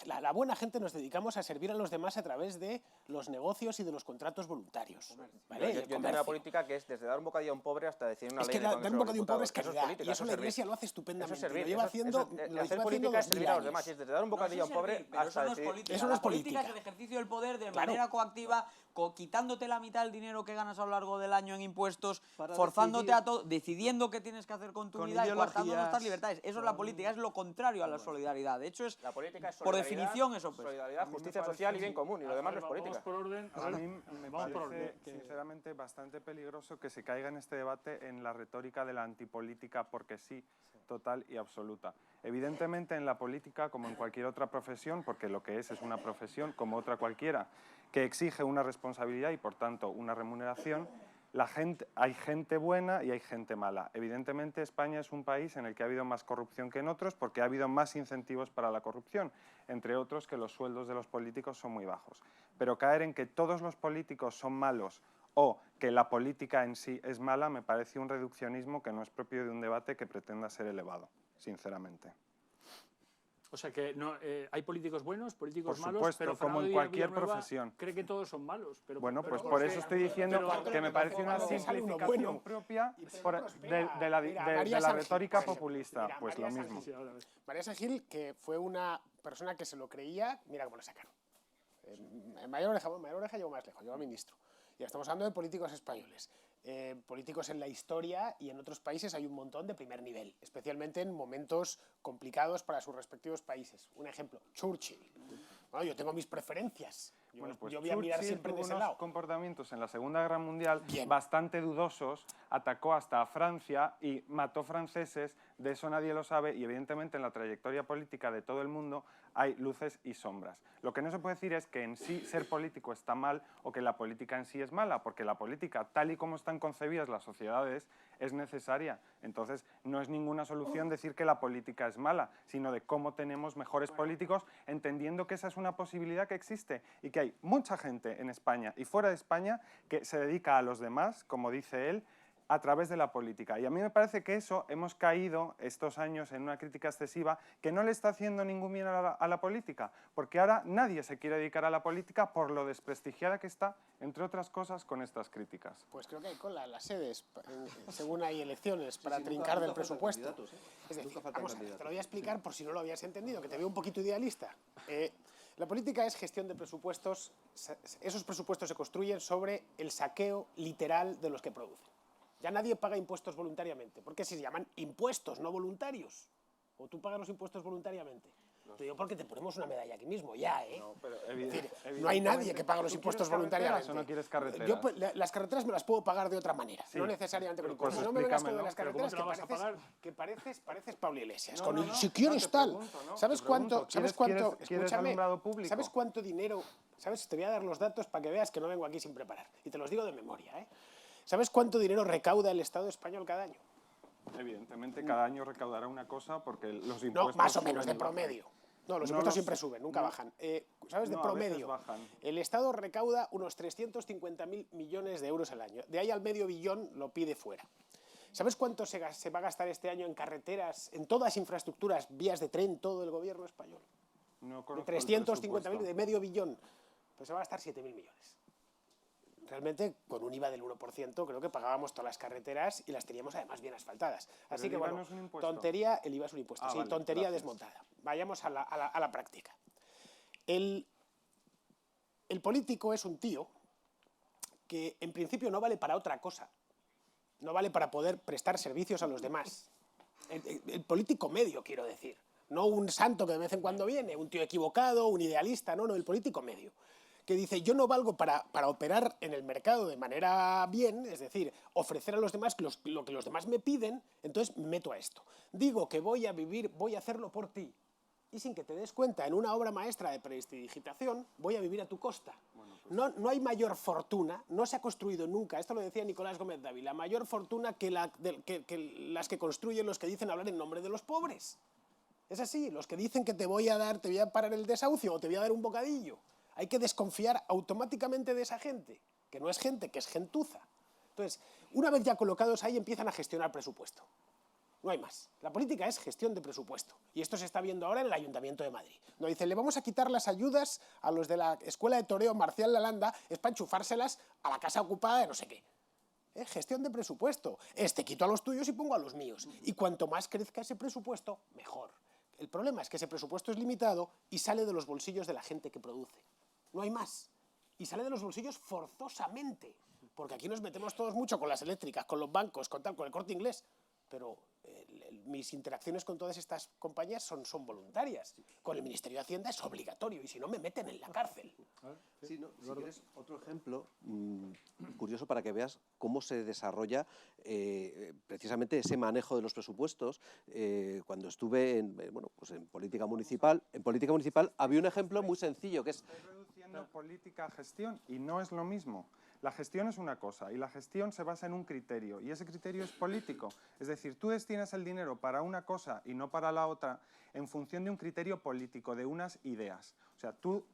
La buena gente nos dedicamos a servir a los demás a través de los negocios y de los contratos voluntarios. ¿vale? yo entiendo una política que es desde dar un bocadillo a un pobre hasta decir una Es ley que en el dar Congreso un de los bocadillo a un pobre es Diputados. caridad, política, y eso la servir. Iglesia lo hace Eso estupendamente. es servir, Lo lleva haciendo, hacer política es servir a los demás, y es desde dar un bocadillo a un pobre pero hasta eso no es decir... política. Eso no La es política. es el ejercicio del poder de Claro. manera coactiva, quitándote la mitad del dinero que ganas a lo largo del año en impuestos, Para forzándote decidir. a todo, decidiendo qué tienes que hacer con tu Con vida y coartando ideologías, nuestras libertades. Eso es la política, es lo contrario a la solidaridad. De hecho, es La política es por solidaridad, definición eso. Pues. solidaridad, me justicia parece- social y bien común, y lo demás no es Vamos política. por orden. A mí me Vamos por parece, orden. sinceramente, bastante peligroso que se caiga en este debate en la retórica de la antipolítica porque sí, total y absoluta. Evidentemente, en la política, como en cualquier otra profesión, porque lo que es una profesión como otra cualquiera, que exige una responsabilidad y, por tanto, una remuneración, hay gente buena y hay gente mala. Evidentemente, España es un país en el que ha habido más corrupción que en otros porque ha habido más incentivos para la corrupción, entre otros que los sueldos de los políticos son muy bajos. Pero caer en que todos los políticos son malos o que la política en sí es mala me parece un reduccionismo que no es propio de un debate que pretenda ser elevado, sinceramente. O sea que no, hay políticos buenos, políticos Por malos, supuesto, pero como Fernando en Díaz cualquier Villanueva profesión. cree que todos son malos. Pero, Bueno, pero pues por eso estoy diciendo que me parece una simplificación propia de la retórica populista. Pues lo mismo. María San Gil, que fue una persona que se lo creía, mira cómo le sacaron. En mayor oreja llegó más lejos, llegó a ministro. Y estamos hablando de políticos españoles. Políticos en la historia y en otros países hay un montón de primer nivel, especialmente en momentos complicados para sus respectivos países. Un ejemplo, Churchill. Bueno, yo tengo mis preferencias. Bueno, pues yo voy a mirar Churchill siempre de tuvo ese unos lado. comportamientos en la Segunda Guerra Mundial Bien. bastante dudosos, atacó hasta a Francia y mató franceses, de eso nadie lo sabe, y evidentemente en la trayectoria política de todo el mundo hay luces y sombras. Lo que no se puede decir es que en sí ser político está mal o que la política en sí es mala, porque la política, tal y como están concebidas las sociedades, es necesaria. Entonces, no es ninguna solución decir que la política es mala, sino de cómo tenemos mejores políticos, entendiendo que esa es una posibilidad que existe y que hay mucha gente en España y fuera de España que se dedica a los demás, como dice él, a través de la política. Y a mí me parece que eso hemos caído estos años en una crítica excesiva que no le está haciendo ningún bien a la política, porque ahora nadie se quiere dedicar a la política por lo desprestigiada que está, entre otras cosas, con estas críticas. Pues creo que hay cola en las sedes, según hay elecciones, para trincar del presupuesto. Es decir, vamos a ver, te lo voy a explicar por si no lo habías entendido, que te veo un poquito idealista. La política es gestión de presupuestos. Esos presupuestos se construyen sobre el saqueo literal de los que producen. Ya nadie paga impuestos voluntariamente, porque se llaman impuestos, no voluntarios. O tú pagas los impuestos voluntariamente. Te digo porque te ponemos una medalla aquí mismo, ya, ¿eh? No, pero Es decir, no hay nadie que pague los impuestos voluntariamente. ¿O no quieres carreteras? Yo las carreteras me las puedo pagar de otra manera, Sí. no necesariamente con Pues impuestos. No me vengas con explícamelo. las ¿Pero cómo carreteras te la vas a pagar? que pareces Pablo Iglesias. No, con no, el, no, si quieres no, te tal. pregunto, ¿no? ¿Sabes Te cuánto? pregunto, ¿Sabes ¿quieres- cuánto? quieres Escúchame. alumbrado público? ¿Sabes cuánto dinero? ¿Sabes? Te voy a dar los datos para que veas que no vengo aquí sin preparar. Y te los digo de memoria, ¿eh? ¿Sabes cuánto dinero recauda el Estado español cada año? Evidentemente, cada año recaudará una cosa porque los No, impuestos... más o menos, suben de y bajan. promedio. No, los No impuestos lo siempre sé. suben, nunca No. bajan. ¿Sabes? De No, a veces promedio. bajan. El Estado recauda unos 350.000 millones de euros al año. De ahí al medio billón lo pide fuera. ¿Sabes cuánto se va a gastar este año en carreteras, en todas infraestructuras, vías de tren, todo el gobierno español? No de conozco el 350.000, presupuesto. de medio billón, pues se va a gastar 7.000 millones. Realmente, con un IVA del 1%, creo que pagábamos todas las carreteras y las teníamos además bien asfaltadas. Así el que, IVA bueno, no es un impuesto. tontería, el IVA es un impuesto, sí, Vale, tontería gracias. desmontada. Vayamos a la práctica. El político es un tío que en principio no vale para otra cosa, no vale para poder prestar servicios a los demás. El político medio, quiero decir, no un santo que de vez en cuando viene, un tío equivocado, un idealista, no, el político medio, que dice yo no valgo para operar en el mercado de manera bien, es decir, ofrecer a los demás lo que los demás me piden, entonces me meto a esto. Digo que voy a vivir, voy a hacerlo por ti, y sin que te des cuenta, en una obra maestra de prestidigitación, voy a vivir a tu costa. No hay mayor fortuna, no se ha construido nunca, esto lo decía Nicolás Gómez Dávila, mayor fortuna que las que construyen los que dicen hablar en nombre de los pobres. Es así, los que dicen que te voy a parar el desahucio o te voy a dar un bocadillo. Hay que desconfiar automáticamente de esa gente, que no es gente, que es gentuza. Entonces, una vez ya colocados ahí, empiezan a gestionar presupuesto. No hay más. La política es gestión de presupuesto. Y esto se está viendo ahora en el Ayuntamiento de Madrid. No dicen, le vamos a quitar las ayudas a los de la Escuela de Toreo Marcial Lalanda, es para enchufárselas a la casa ocupada de no sé qué. Gestión de presupuesto. Quito a los tuyos y pongo a los míos. Y cuanto más crezca ese presupuesto, mejor. El problema es que ese presupuesto es limitado y sale de los bolsillos de la gente que produce. No hay más. Y sale de los bolsillos forzosamente. Porque aquí nos metemos todos mucho con las eléctricas, con los bancos, con el Corte Inglés. Pero mis interacciones con todas estas compañías son voluntarias. Con el Ministerio de Hacienda es obligatorio y si no me meten en la cárcel. Sí, no, si quieres otro ejemplo curioso para que veas cómo se desarrolla precisamente ese manejo de los presupuestos. Cuando estuve en política municipal, había un ejemplo muy sencillo que es... Estoy reduciendo política a gestión y no es lo mismo. La gestión es una cosa y la gestión se basa en un criterio y ese criterio es político. Es decir, tú destinas el dinero para una cosa y no para la otra en función de un criterio político, de unas ideas. O sea, tú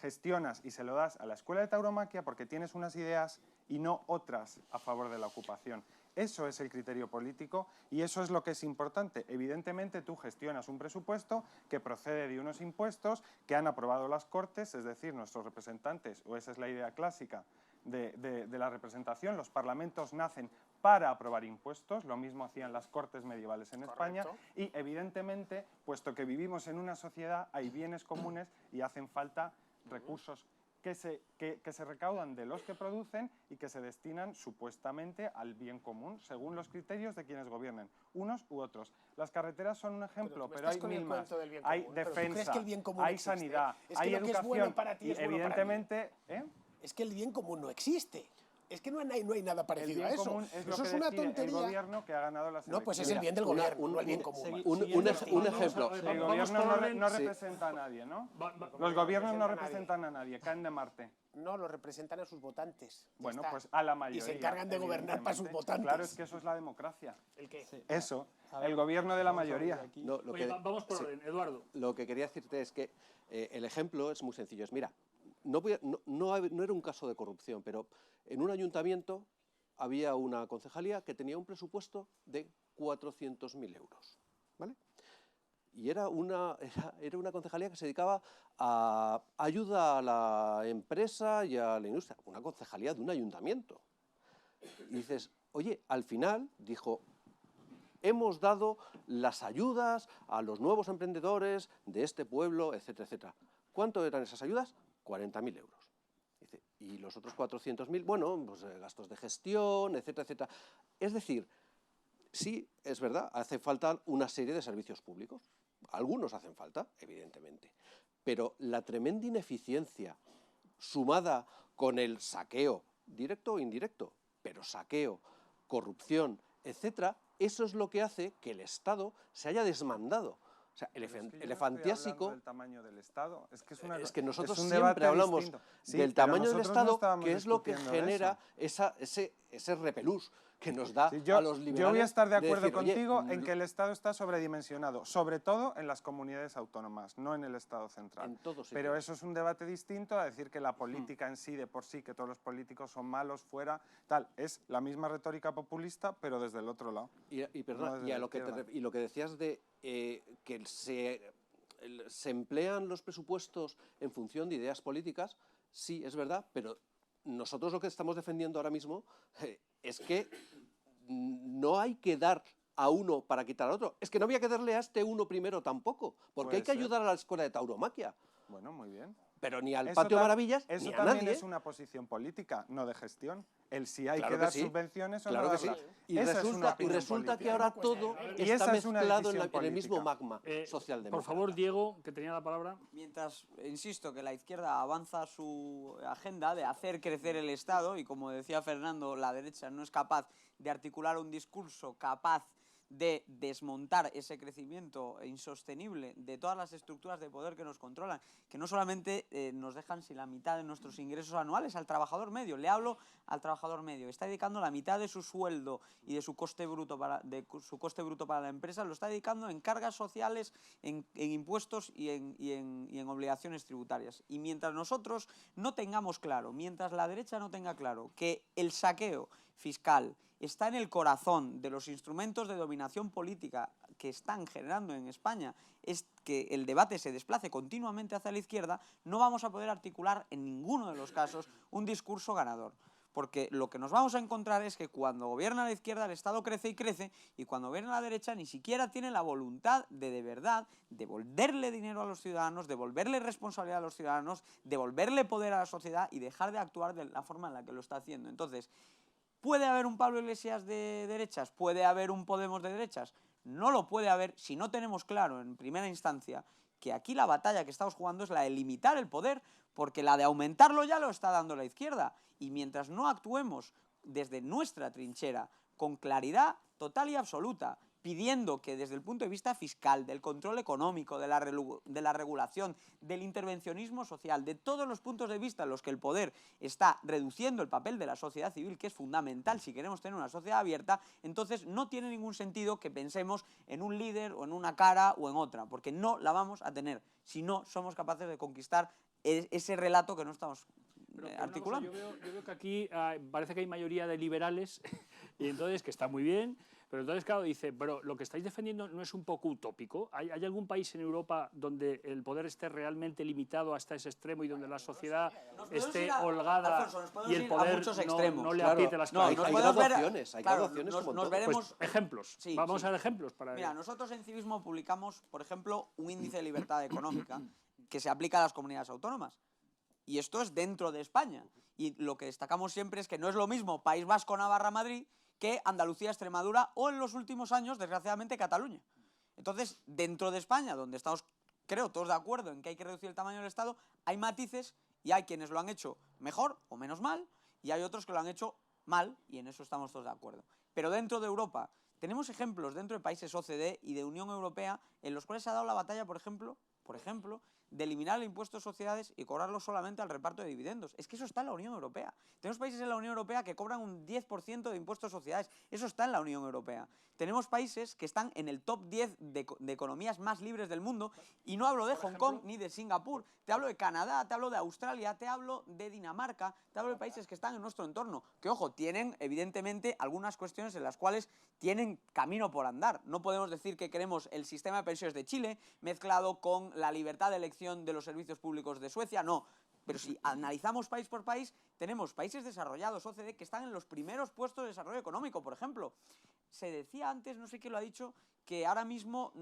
gestionas y se lo das a la escuela de tauromaquia porque tienes unas ideas y no otras a favor de la ocupación. Eso es el criterio político y eso es lo que es importante. Evidentemente tú gestionas un presupuesto que procede de unos impuestos que han aprobado las Cortes, es decir, nuestros representantes, o esa es la idea clásica de la representación. Los parlamentos nacen para aprobar impuestos, lo mismo hacían las Cortes medievales en España, y evidentemente, puesto que vivimos en una sociedad, hay bienes comunes y hacen falta recursos que se recaudan de los que producen y que se destinan supuestamente al bien común, según los criterios de quienes gobiernen, unos u otros. Las carreteras son un ejemplo, pero hay mil más. Hay defensa, hay sanidad, hay educación y evidentemente... Es que el bien común no existe. Es que no hay nada parecido a eso. El bien común es lo eso que es una decide tontería. el gobierno que ha ganado las elecciones. No, pues es el bien del gobierno, no el bien común. Un ejemplo. El gobierno no representa a nadie, ¿no? Los gobiernos no representan a nadie, caen de Marte. No, lo representan a sus votantes. Bueno, pues a la mayoría. Y se encargan de gobernar para sus votantes. Claro, es que eso es la democracia. ¿El qué? Sí. Eso, el gobierno de la mayoría. No, Vamos por orden, Eduardo. Lo que quería decirte es que el ejemplo es muy sencillo. Es, mira, no era un caso de corrupción, pero en un ayuntamiento había una concejalía que tenía un presupuesto de 400.000 euros, ¿vale? Y era una concejalía que se dedicaba a ayuda a la empresa y a la industria, una concejalía de un ayuntamiento. Y dices, oye, al final dijo, hemos dado las ayudas a los nuevos emprendedores de este pueblo, etcétera, etcétera. ¿Cuánto eran esas ayudas? 40.000 euros. Dice, y los otros 400.000, bueno, pues gastos de gestión, etcétera, etcétera. Es decir, sí, es verdad, hace falta una serie de servicios públicos. Algunos hacen falta, evidentemente. Pero la tremenda ineficiencia sumada con el saqueo, directo o indirecto, pero saqueo, corrupción, etcétera, eso es lo que hace que el Estado se haya desmandado. O sea, elefantiásico... del tamaño del Estado. Es que nosotros es un siempre hablamos distinto. Sí, del pero tamaño del nosotros Estado, no que es lo que discutiendo genera ese repelús que nos da a los liberales. Yo voy a estar de acuerdo decir, contigo en que el Estado está sobredimensionado, sobre todo en las comunidades autónomas, no en el Estado central. En todos Pero sitios. eso es un debate distinto a decir que la política en sí, de por sí, que todos los políticos son malos, fuera, tal. Es la misma retórica populista, pero desde el otro lado. Perdona, no desde la lo que izquierda. decías de que se emplean los presupuestos en función de ideas políticas, sí, es verdad, pero nosotros lo que estamos defendiendo ahora mismo es que no hay que dar a uno para quitar a otro. Es que no había que darle a este uno primero tampoco, porque hay que ayudar a la escuela de tauromaquia. Bueno, muy bien. Pero ni al Patio Maravillas, eso ni a también nadie. es una posición política, no de gestión. El si hay Claro que dar sí. subvenciones o Claro no que sí. darlas. Y Esa es una resulta, opinión que política. ahora todo Y está esa es una mezclado decisión en el mismo política. magma socialdemócrata. Por favor, Diego, que tenía la palabra. Mientras, insisto, que la izquierda avanza su agenda de hacer crecer el Estado y, como decía Fernando, la derecha no es capaz de articular un discurso capaz de desmontar ese crecimiento insostenible de todas las estructuras de poder que nos controlan, que no solamente nos dejan sin la mitad de nuestros ingresos anuales al trabajador medio. Le hablo al trabajador medio. Está dedicando la mitad de su sueldo y de su coste bruto para la empresa, lo está dedicando en cargas sociales, en impuestos y en obligaciones tributarias. Y mientras nosotros no tengamos claro, mientras la derecha no tenga claro que el saqueo fiscal está en el corazón de los instrumentos de dominación política que están generando en España, es que el debate se desplace continuamente hacia la izquierda, no vamos a poder articular en ninguno de los casos un discurso ganador. Porque lo que nos vamos a encontrar es que cuando gobierna la izquierda el Estado crece y crece, y cuando gobierna la derecha ni siquiera tiene la voluntad de verdad devolverle dinero a los ciudadanos, devolverle responsabilidad a los ciudadanos, devolverle poder a la sociedad y dejar de actuar de la forma en la que lo está haciendo. Entonces, ¿puede haber un Pablo Iglesias de derechas? ¿Puede haber un Podemos de derechas? No lo puede haber si no tenemos claro en primera instancia que aquí la batalla que estamos jugando es la de limitar el poder, porque la de aumentarlo ya lo está dando la izquierda. Y mientras no actuemos desde nuestra trinchera con claridad total y absoluta, pidiendo que desde el punto de vista fiscal, del control económico, de la regulación, del intervencionismo social, de todos los puntos de vista en los que el poder está reduciendo el papel de la sociedad civil, que es fundamental si queremos tener una sociedad abierta, entonces no tiene ningún sentido que pensemos en un líder o en una cara o en otra, porque no la vamos a tener si no somos capaces de conquistar ese relato que no estamos articulando. Yo veo que aquí parece que hay mayoría de liberales, y entonces, que está muy bien. Pero entonces, claro, dice, pero lo que estáis defendiendo no es un poco utópico. ¿Hay algún país en Europa donde el poder esté realmente limitado hasta ese extremo y donde la sociedad esté holgada y el poder no le apriete las hay graduaciones, nos veremos, pues ejemplos. Sí, Vamos a dar ejemplos. Mira, nosotros en Civismo publicamos, por ejemplo, un índice de libertad económica que se aplica a las comunidades autónomas. Y esto es dentro de España. Y lo que destacamos siempre es que no es lo mismo País Vasco, Navarra, Madrid, que Andalucía, Extremadura o en los últimos años, desgraciadamente, Cataluña. Entonces, dentro de España, donde estamos, creo, todos de acuerdo en que hay que reducir el tamaño del Estado, hay matices y hay quienes lo han hecho mejor o menos mal y hay otros que lo han hecho mal y en eso estamos todos de acuerdo. Pero dentro de Europa, tenemos ejemplos dentro de países OCDE y de Unión Europea en los cuales se ha dado la batalla, por ejemplo, de eliminar el impuesto de sociedades y cobrarlo solamente al reparto de dividendos. Es que eso está en la Unión Europea. Tenemos países en la Unión Europea que cobran un 10% de impuestos de sociedades. Eso está en la Unión Europea. Tenemos países que están en el top 10 de economías más libres del mundo y no hablo de Hong Kong ni de Singapur. Te hablo de Canadá, te hablo de Australia, te hablo de Dinamarca, te hablo de países que están en nuestro entorno. Que, ojo, tienen evidentemente algunas cuestiones en las cuales tienen camino por andar. No podemos decir que queremos el sistema de pensiones de Chile mezclado con la libertad de elección de los servicios públicos de Suecia, no. Pero si analizamos país por país, tenemos países desarrollados, OCDE, que están en los primeros puestos de desarrollo económico, por ejemplo. Se decía antes, no sé quién lo ha dicho, que ahora mismo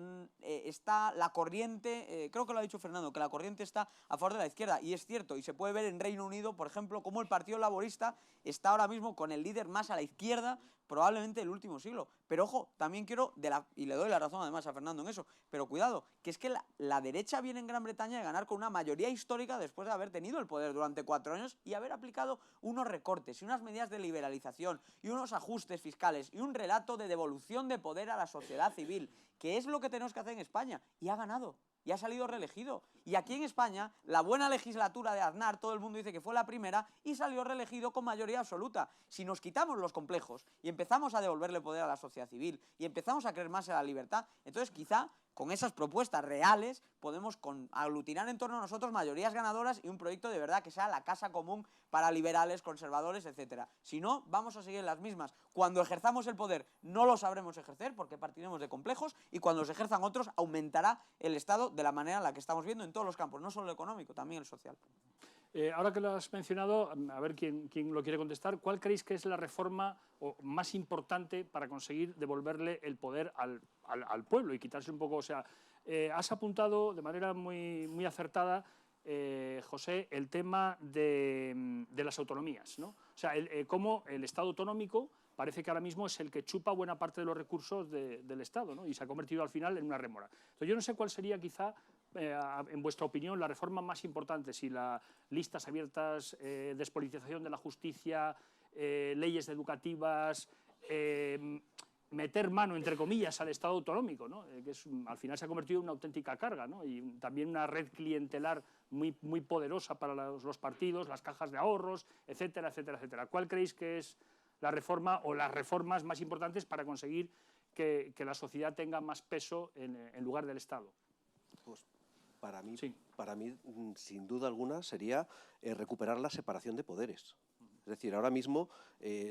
está la corriente, creo que lo ha dicho Fernando, que la corriente está a favor de la izquierda, y es cierto, y se puede ver en Reino Unido, por ejemplo, cómo el Partido Laborista está ahora mismo con el líder más a la izquierda, probablemente del último siglo. Pero ojo, también quiero, y le doy la razón además a Fernando en eso, pero cuidado, que es que la derecha viene en Gran Bretaña de ganar con una mayoría histórica después de haber tenido el poder durante 4 años y haber aplicado unos recortes y unas medidas de liberalización y unos ajustes fiscales y un relato de devolución de poder a la sociedad civil, que es lo que tenemos que hacer en España, y ha ganado. Y ha salido reelegido. Y aquí en España, la buena legislatura de Aznar, todo el mundo dice que fue la primera y salió reelegido con mayoría absoluta. Si nos quitamos los complejos y empezamos a devolverle poder a la sociedad civil y empezamos a creer más en la libertad, entonces quizá con esas propuestas reales podemos aglutinar en torno a nosotros mayorías ganadoras y un proyecto de verdad que sea la casa común para liberales, conservadores, etcétera. Si no, vamos a seguir las mismas. Cuando ejerzamos el poder no lo sabremos ejercer porque partiremos de complejos, y cuando los ejerzan otros aumentará el Estado de la manera en la que estamos viendo en todos los campos, no solo el económico, también el social. Ahora que lo has mencionado, a ver quién lo quiere contestar, ¿cuál creéis que es la reforma más importante para conseguir devolverle el poder al pueblo y quitarse un poco? O sea, has apuntado de manera muy acertada, José, el tema de las autonomías, ¿no? O sea, cómo el Estado autonómico parece que ahora mismo es el que chupa buena parte de los recursos del Estado, ¿no? Y se ha convertido al final en una rémora. Entonces, yo no sé cuál sería quizá, en vuestra opinión, la reforma más importante, si las listas abiertas, despolitización de la justicia, leyes educativas, meter mano, entre comillas, al Estado autonómico, ¿no? Que al final se ha convertido en una auténtica carga, ¿no? Y también una red clientelar muy poderosa para los partidos, las cajas de ahorros, etcétera, etcétera, etcétera. ¿Cuál creéis que es la reforma o las reformas más importantes para conseguir que la sociedad tenga más peso en lugar del Estado? Pues para mí, sí. Sin duda alguna, sería recuperar la separación de poderes. Es decir, ahora mismo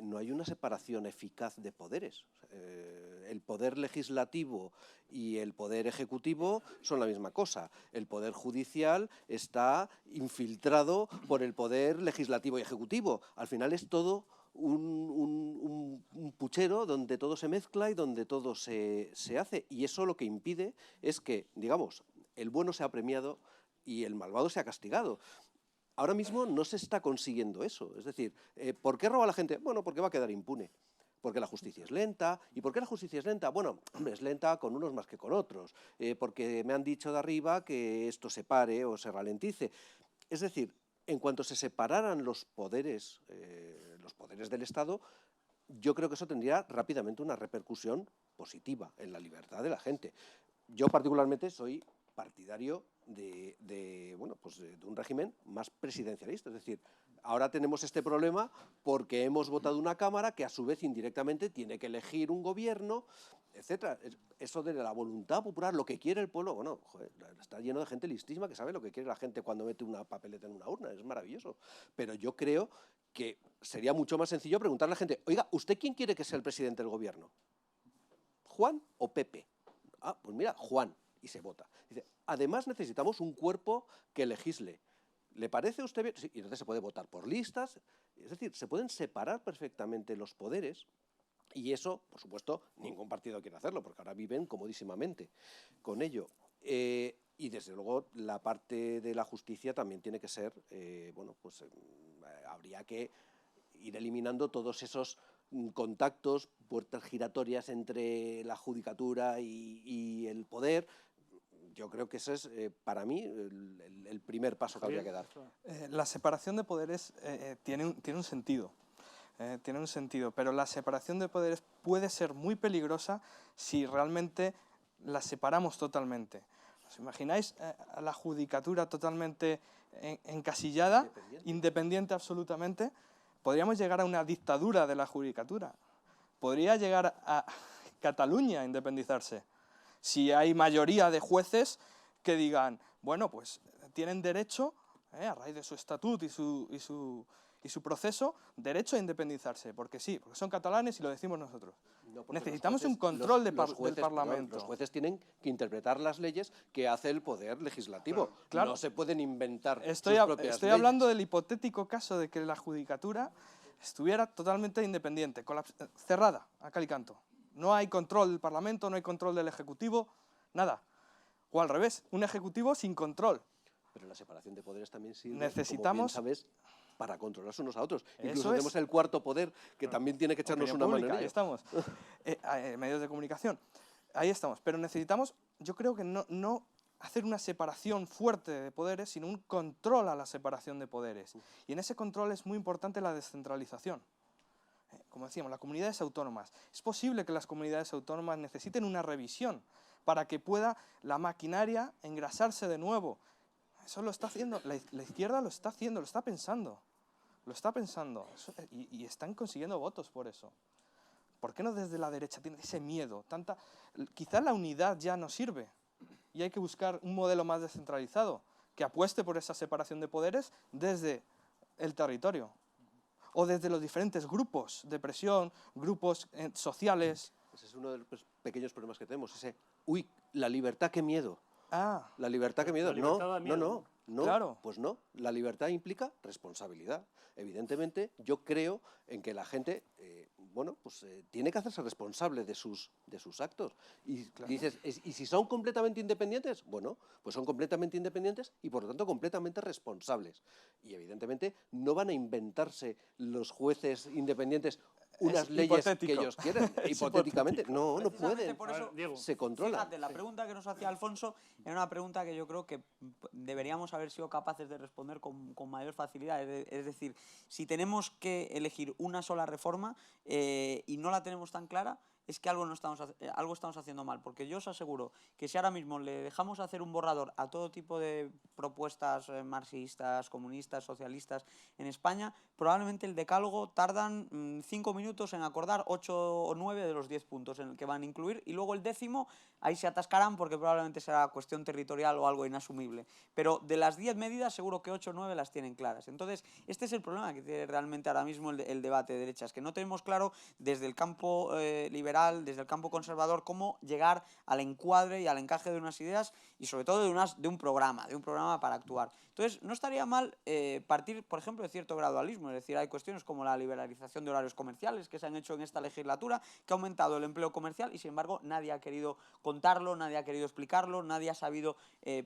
no hay una separación eficaz de poderes. El poder legislativo y el poder ejecutivo son la misma cosa. El poder judicial está infiltrado por el poder legislativo y ejecutivo. Al final es todo un puchero donde todo se mezcla y donde todo se hace. Y eso lo que impide es que, digamos, el bueno sea premiado y el malvado sea castigado. Ahora mismo no se está consiguiendo eso. Es decir, ¿por qué roba la gente? Bueno, porque va a quedar impune. Porque la justicia es lenta. ¿Y por qué la justicia es lenta? Bueno, hombre, es lenta con unos más que con otros. Porque me han dicho de arriba que esto se pare o se ralentice. Es decir, en cuanto se separaran los poderes del Estado, yo creo que eso tendría rápidamente una repercusión positiva en la libertad de la gente. Yo particularmente soy partidario de un régimen más presidencialista. Es decir, ahora tenemos este problema porque hemos votado una Cámara que a su vez indirectamente tiene que elegir un gobierno, etcétera. Eso de la voluntad popular, lo que quiere el pueblo, bueno, joder, está lleno de gente listísima que sabe lo que quiere la gente cuando mete una papeleta en una urna, es maravilloso. Pero yo creo que sería mucho más sencillo preguntarle a la gente, oiga, ¿usted quién quiere que sea el presidente del gobierno? ¿Juan o Pepe? Ah, pues mira, Juan. Y se vota. Dice, además necesitamos un cuerpo que legisle. ¿Le parece a usted bien? Sí, y entonces se puede votar por listas. Es decir, se pueden separar perfectamente los poderes y eso, por supuesto, ningún partido quiere hacerlo porque ahora viven comodísimamente con ello. Y desde luego la parte de la justicia también tiene que ser, habría que ir eliminando todos esos contactos, puertas giratorias entre la judicatura y el poder. Yo creo que ese es, para mí, el primer paso que habría que dar. La separación de poderes tiene un sentido. Tiene un sentido, pero la separación de poderes puede ser muy peligrosa si realmente la separamos totalmente. ¿Os imagináis a la judicatura totalmente encasillada, independiente absolutamente? Podríamos llegar a una dictadura de la judicatura. Podría llegar a Cataluña a independizarse. Si hay mayoría de jueces que digan, bueno, pues tienen derecho, a raíz de su estatut y su proceso, derecho a independizarse, porque sí, porque son catalanes y lo decimos nosotros. No, necesitamos un control del Parlamento. Los jueces tienen que interpretar las leyes que hace el poder legislativo. Claro. No se pueden inventar sus propias leyes. Estoy hablando del hipotético caso de que la judicatura estuviera totalmente independiente, cerrada, a cal y canto. No hay control del Parlamento, no hay control del Ejecutivo, nada. O al revés, un Ejecutivo sin control. Pero la separación de poderes también sirve, necesitamos, como bien sabes, para controlarse unos a otros. Incluso tenemos el cuarto poder, que también tiene que echarnos una mano en ello. Ahí estamos. Medios de comunicación. Ahí estamos. Pero necesitamos, yo creo que no hacer una separación fuerte de poderes, sino un control a la separación de poderes. Y en ese control es muy importante la descentralización. Como decíamos, las comunidades autónomas. Es posible que las comunidades autónomas necesiten una revisión para que pueda la maquinaria engrasarse de nuevo. Eso lo está haciendo, la izquierda lo está haciendo, lo está pensando. Lo está pensando. Y están consiguiendo votos por eso. ¿Por qué no desde la derecha tiene ese miedo? Quizá la unidad ya no sirve. y hay que buscar un modelo más descentralizado, que apueste por esa separación de poderes desde el territorio o desde los diferentes grupos de presión, grupos sociales. Ese es uno de los pequeños problemas que tenemos, uy, la libertad, qué miedo. Ah, La libertad, qué miedo. La libertad da miedo. No, claro. pues no. La libertad implica responsabilidad. Evidentemente, yo creo en que la gente, tiene que hacerse responsable de sus actos. Y dices, ¿y si son completamente independientes? Bueno, pues son completamente independientes y por lo tanto completamente responsables. Y evidentemente no van a inventarse los jueces independientes unas leyes que ellos quieren, hipotéticamente. No pueden. Por eso, se controla. Fíjate, la pregunta que nos hacía Alfonso era una pregunta que yo creo que deberíamos haber sido capaces de responder con mayor facilidad. Es decir, si tenemos que elegir una sola reforma y no la tenemos tan clara, es que algo estamos haciendo mal, porque yo os aseguro que si ahora mismo le dejamos hacer un borrador a todo tipo de propuestas marxistas, comunistas, socialistas en España, probablemente el decálogo tardan 5 minutos en acordar 8 o 9 de los 10 puntos en el que van a incluir, y luego el 10º ahí se atascarán porque probablemente será cuestión territorial o algo inasumible. Pero de las 10 medidas seguro que 8 o 9 las tienen claras. Entonces, este es el problema que tiene realmente ahora mismo el debate de derechas, que no tenemos claro desde el campo liberal, desde el campo conservador, cómo llegar al encuadre y al encaje de unas ideas y sobre todo de un programa para actuar. Entonces, no estaría mal partir, por ejemplo, de cierto gradualismo, es decir, hay cuestiones como la liberalización de horarios comerciales que se han hecho en esta legislatura, que ha aumentado el empleo comercial y, sin embargo, nadie ha querido contarlo, nadie ha querido explicarlo, nadie ha sabido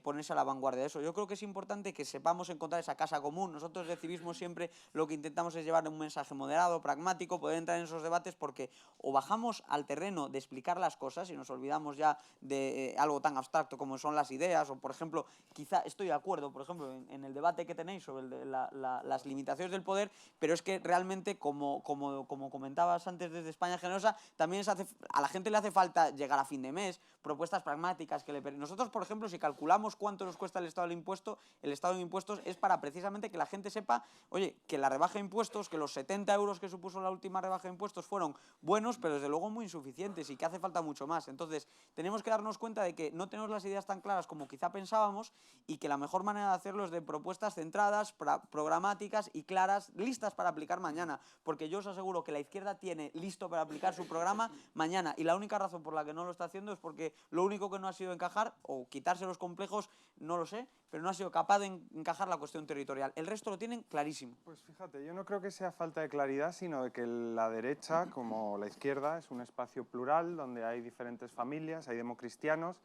ponerse a la vanguardia de eso. Yo creo que es importante que sepamos encontrar esa casa común. Nosotros de civismo siempre lo que intentamos es llevar un mensaje moderado, pragmático, poder entrar en esos debates, porque o bajamos al terreno de explicar las cosas y nos olvidamos ya de algo tan abstracto como son las ideas, o por ejemplo, quizá estoy de acuerdo, por ejemplo, en el debate que tenéis sobre las limitaciones del poder, pero es que realmente, como comentabas antes desde España Generosa, también a la gente le hace falta llegar a fin de mes, propuestas pragmáticas que nosotros, por ejemplo, si calculamos cuánto nos cuesta el Estado de impuestos, es para precisamente que la gente sepa, oye, que la rebaja de impuestos, que los 70 euros que supuso la última rebaja de impuestos fueron buenos, pero desde luego muy insuficientes y que hace falta mucho más. Entonces, tenemos que darnos cuenta de que no tenemos las ideas tan claras como quizá pensábamos y que la mejor manera de hacerlo es de propuestas centradas, programáticas y claras, listas para aplicar mañana, porque yo os aseguro que la izquierda tiene listo para aplicar su programa mañana, y la única razón por la que no lo está haciendo es porque lo único que no ha sido encajar o quitarse los complejos, no lo sé, pero no ha sido capaz de encajar la cuestión territorial. El resto lo tienen clarísimo. Pues fíjate, yo no creo que sea falta de claridad, sino de que la derecha, como la izquierda, es un espacio plural donde hay diferentes familias, hay democristianos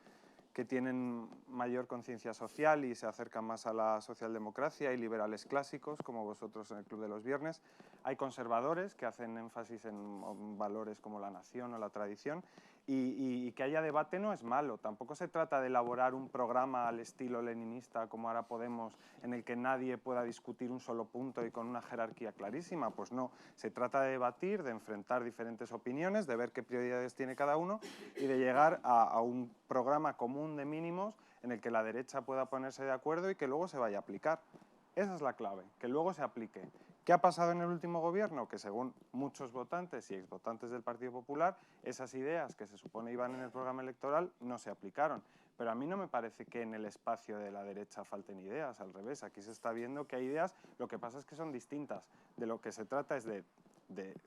que tienen mayor conciencia social y se acercan más a la socialdemocracia, hay liberales clásicos, como vosotros en el Club de los Viernes, hay conservadores que hacen énfasis en valores como la nación o la tradición, y que haya debate no es malo. Tampoco se trata de elaborar un programa al estilo leninista, como ahora Podemos, en el que nadie pueda discutir un solo punto y con una jerarquía clarísima. Pues no, se trata de debatir, de enfrentar diferentes opiniones, de ver qué prioridades tiene cada uno y de llegar a un programa común de mínimos en el que la derecha pueda ponerse de acuerdo y que luego se vaya a aplicar. Esa es la clave, que luego se aplique. ¿Qué ha pasado en el último gobierno? Que según muchos votantes y exvotantes del Partido Popular, esas ideas que se supone iban en el programa electoral no se aplicaron. Pero a mí no me parece que en el espacio de la derecha falten ideas, al revés. Aquí se está viendo que hay ideas, lo que pasa es que son distintas. De lo que se trata es de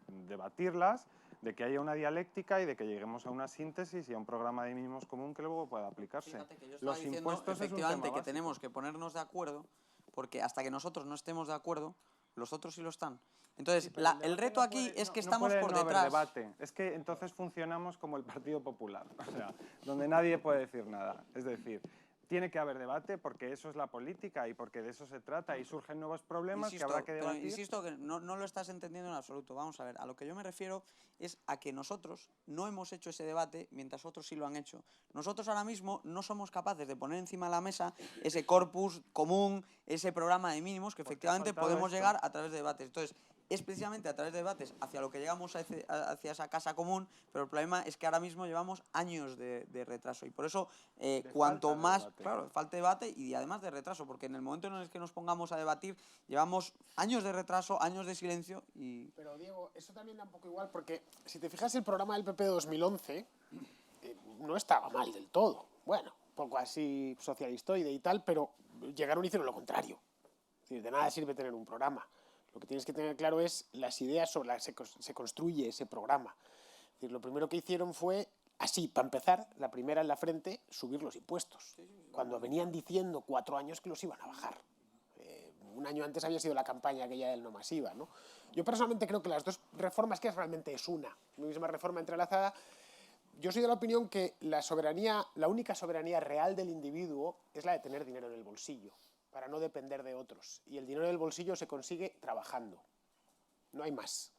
debatirlas, de que haya una dialéctica y de que lleguemos a una síntesis y a un programa de mínimos común que luego pueda aplicarse. Fíjate que yo estaba diciendo, efectivamente, que tenemos que ponernos de acuerdo, porque hasta que nosotros no estemos de acuerdo, los otros sí lo están. Entonces, sí, el reto aquí es que estamos por detrás. Debate. Es que entonces funcionamos como el Partido Popular, o sea, donde nadie puede decir nada. Es decir, tiene que haber debate porque eso es la política y porque de eso se trata y surgen nuevos problemas que habrá que debatir. Insisto que no lo estás entendiendo en absoluto. Vamos a ver, a lo que yo me refiero es a que nosotros no hemos hecho ese debate mientras otros sí lo han hecho. Nosotros ahora mismo no somos capaces de poner encima de la mesa ese corpus común, ese programa de mínimos que efectivamente podemos llegar a través de debates. Entonces, es precisamente a través de debates hacia lo que llegamos hacia esa casa común, pero el problema es que ahora mismo llevamos años de retraso y por eso cuanto más, claro, falta debate y además de retraso, porque en el momento en el que nos pongamos a debatir llevamos años de retraso, años de silencio y... Pero Diego, eso también da un poco igual, porque si te fijas el programa del PP de 2011 no estaba mal del todo. Bueno, poco así socialistoide y tal, pero llegaron y hicieron lo contrario. Es decir, de nada sirve tener un programa. Lo que tienes que tener claro es las ideas sobre las que se construye ese programa. Es decir, lo primero que hicieron fue, así, para empezar, la primera en la frente, subir los impuestos. Cuando venían diciendo 4 años que los iban a bajar. Un año antes había sido la campaña aquella del no masiva, ¿no? Yo personalmente creo que las dos reformas, que realmente es una misma reforma entrelazada, yo soy de la opinión que la única soberanía real del individuo es la de tener dinero en el bolsillo, para no depender de otros. Y el dinero del bolsillo se consigue trabajando. No hay más.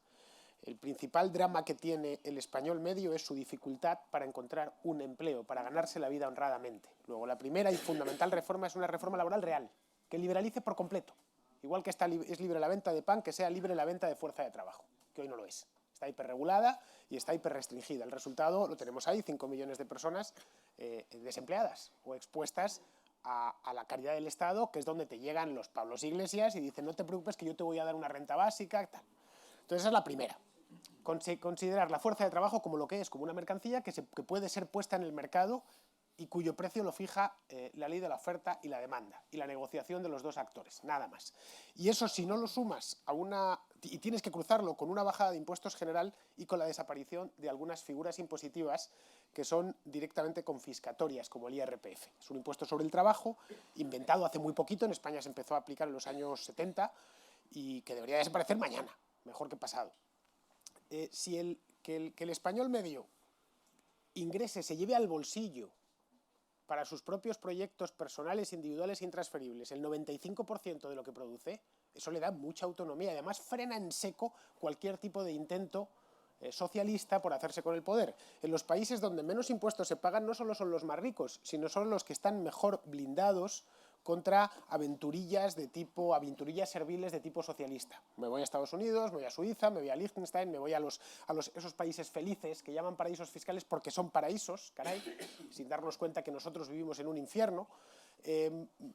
El principal drama que tiene el español medio es su dificultad para encontrar un empleo, para ganarse la vida honradamente. Luego, la primera y fundamental reforma es una reforma laboral real, que liberalice por completo. Igual que es libre la venta de pan, que sea libre la venta de fuerza de trabajo, que hoy no lo es. Está hiperregulada y está hiperrestringida. El resultado lo tenemos ahí, 5 millones de personas desempleadas o expuestas a la caridad del Estado, que es donde te llegan los Pablos Iglesias y dicen, no te preocupes que yo te voy a dar una renta básica, tal. Entonces esa es la primera. Considerar la fuerza de trabajo como lo que es, como una mercancía que puede ser puesta en el mercado y cuyo precio lo fija la ley de la oferta y la demanda y la negociación de los dos actores, nada más. Y eso, si no lo sumas y tienes que cruzarlo con una bajada de impuestos general y con la desaparición de algunas figuras impositivas que son directamente confiscatorias, como el IRPF. Es un impuesto sobre el trabajo inventado hace muy poquito, en España se empezó a aplicar en los años 70 y que debería desaparecer mañana, mejor que pasado. Que el español medio ingrese, se lleve al bolsillo para sus propios proyectos personales, individuales e intransferibles, el 95% de lo que produce, eso le da mucha autonomía. Además, frena en seco cualquier tipo de intento socialista por hacerse con el poder. En los países donde menos impuestos se pagan no solo son los más ricos, sino son los que están mejor blindados contra aventurillas serviles de tipo socialista. Me voy a Estados Unidos, me voy a Suiza, me voy a Liechtenstein, me voy a esos países felices que llaman paraísos fiscales porque son paraísos, caray, sin darnos cuenta que nosotros vivimos en un infierno.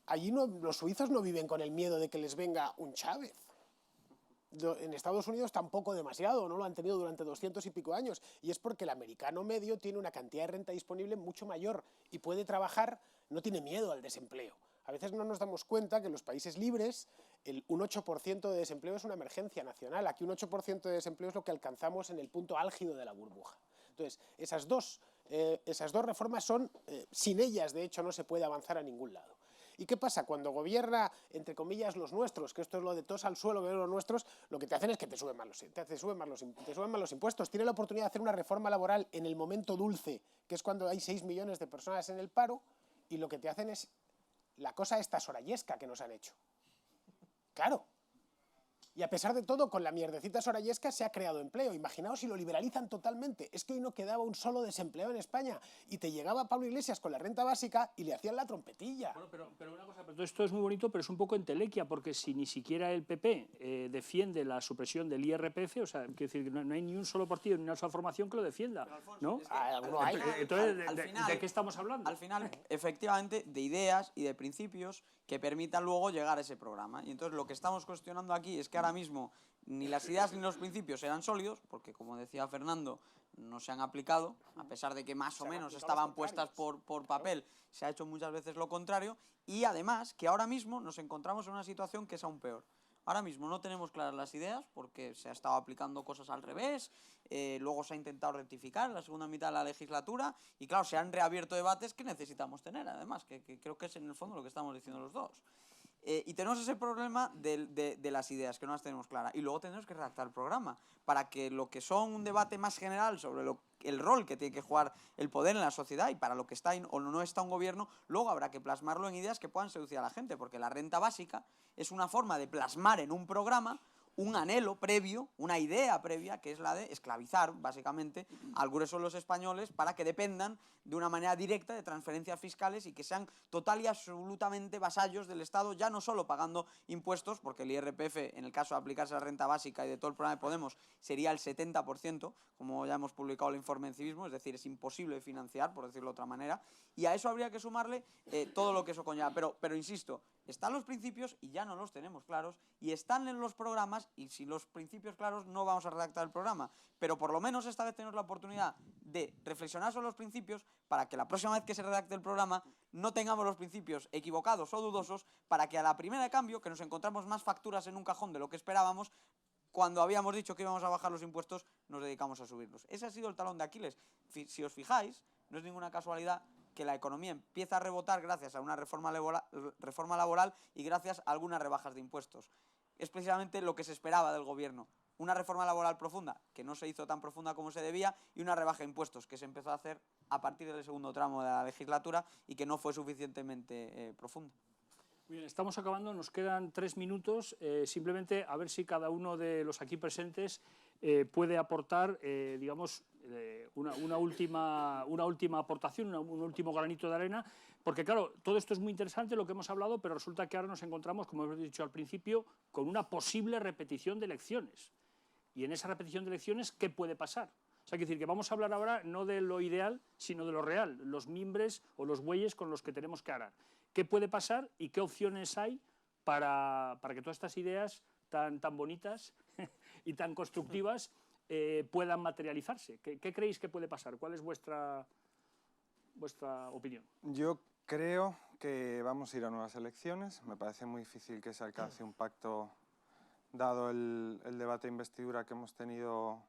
Allí los suizos no viven con el miedo de que les venga un Chávez. En Estados Unidos tampoco demasiado, no lo han tenido durante 200 y pico años, y es porque el americano medio tiene una cantidad de renta disponible mucho mayor y puede trabajar, no tiene miedo al desempleo. A veces no nos damos cuenta que en los países libres un 8% de desempleo es una emergencia nacional. Aquí un 8% de desempleo es lo que alcanzamos en el punto álgido de la burbuja. Entonces, esas dos reformas son, sin ellas, de hecho, no se puede avanzar a ningún lado. ¿Y qué pasa? Cuando gobierna, entre comillas, los nuestros, que esto es lo de todos al suelo, que los nuestros, lo que te hacen es que te suben más los impuestos. Tiene la oportunidad de hacer una reforma laboral en el momento dulce, que es cuando hay 6 millones de personas en el paro, y lo que te hacen es la cosa esta sorayesca que nos han hecho. Claro. Y a pesar de todo, con la mierdecita sorayesca se ha creado empleo. Imaginaos si lo liberalizan totalmente. Es que hoy no quedaba un solo desempleado en España. Y te llegaba Pablo Iglesias con la renta básica y le hacían la trompetilla. Bueno, pero una cosa, todo esto es muy bonito, pero es un poco entelequia, porque si ni siquiera el PP defiende la supresión del IRPF, o sea, quiero decir que no hay ni un solo partido ni una sola formación que lo defienda, ¿no? Entonces, ¿de qué estamos hablando? Al final, efectivamente, de ideas y de principios que permitan luego llegar a ese programa. Y entonces lo que estamos cuestionando aquí es que ahora mismo ni las ideas ni los principios eran sólidos, porque como decía Fernando, no se han aplicado, a pesar de que más o menos estaban puestas por papel, se ha hecho muchas veces lo contrario, y además que ahora mismo nos encontramos en una situación que es aún peor. Ahora mismo no tenemos claras las ideas porque se ha estado aplicando cosas al revés, luego se ha intentado rectificar en la segunda mitad de la legislatura y claro, se han reabierto debates que necesitamos tener, además, que creo que es en el fondo lo que estamos diciendo los dos. Y tenemos ese problema de las ideas, que no las tenemos claras. Y luego tenemos que redactar el programa para que lo que son un debate más general sobre el rol que tiene que jugar el poder en la sociedad y para lo que está o no está un gobierno, luego habrá que plasmarlo en ideas que puedan seducir a la gente, porque la renta básica es una forma de plasmar en un programa un anhelo previo, una idea previa, que es la de esclavizar, básicamente, al grueso de los españoles para que dependan de una manera directa de transferencias fiscales y que sean total y absolutamente vasallos del Estado, ya no solo pagando impuestos, porque el IRPF, en el caso de aplicarse a la renta básica y de todo el programa de Podemos, sería el 70%, como ya hemos publicado el informe en civismo, es decir, es imposible financiar, por decirlo de otra manera, y a eso habría que sumarle todo lo que eso conlleva. Pero insisto, están los principios y ya no los tenemos claros, y están en los programas, y sin los principios claros no vamos a redactar el programa. Pero por lo menos esta vez tenemos la oportunidad de reflexionar sobre los principios para que la próxima vez que se redacte el programa no tengamos los principios equivocados o dudosos, para que a la primera de cambio, que nos encontramos más facturas en un cajón de lo que esperábamos, cuando habíamos dicho que íbamos a bajar los impuestos, nos dedicamos a subirlos. Ese ha sido el talón de Aquiles. Si os fijáis, no es ninguna casualidad que la economía empieza a rebotar gracias a una reforma laboral y gracias a algunas rebajas de impuestos. Es precisamente lo que se esperaba del gobierno. Una reforma laboral profunda, que no se hizo tan profunda como se debía, y una rebaja de impuestos, que se empezó a hacer a partir del segundo tramo de la legislatura y que no fue suficientemente profunda. Bien, estamos acabando, nos quedan 3 minutos. Simplemente a ver si cada uno de los aquí presentes puede aportar, digamos, una última aportación, un último granito de arena, porque claro, todo esto es muy interesante lo que hemos hablado, pero resulta que ahora nos encontramos, como hemos dicho al principio, con una posible repetición de elecciones. Y en esa repetición de elecciones, ¿qué puede pasar? O sea, hay que decir que vamos a hablar ahora no de lo ideal, sino de lo real, los mimbres o los bueyes con los que tenemos que arar. ¿Qué puede pasar y qué opciones hay para que todas estas ideas tan bonitas y tan constructivas puedan materializarse? ¿Qué creéis que puede pasar? ¿Cuál es vuestra opinión? Yo creo que vamos a ir a nuevas elecciones. Me parece muy difícil que se alcance un pacto dado el debate de investidura que hemos tenido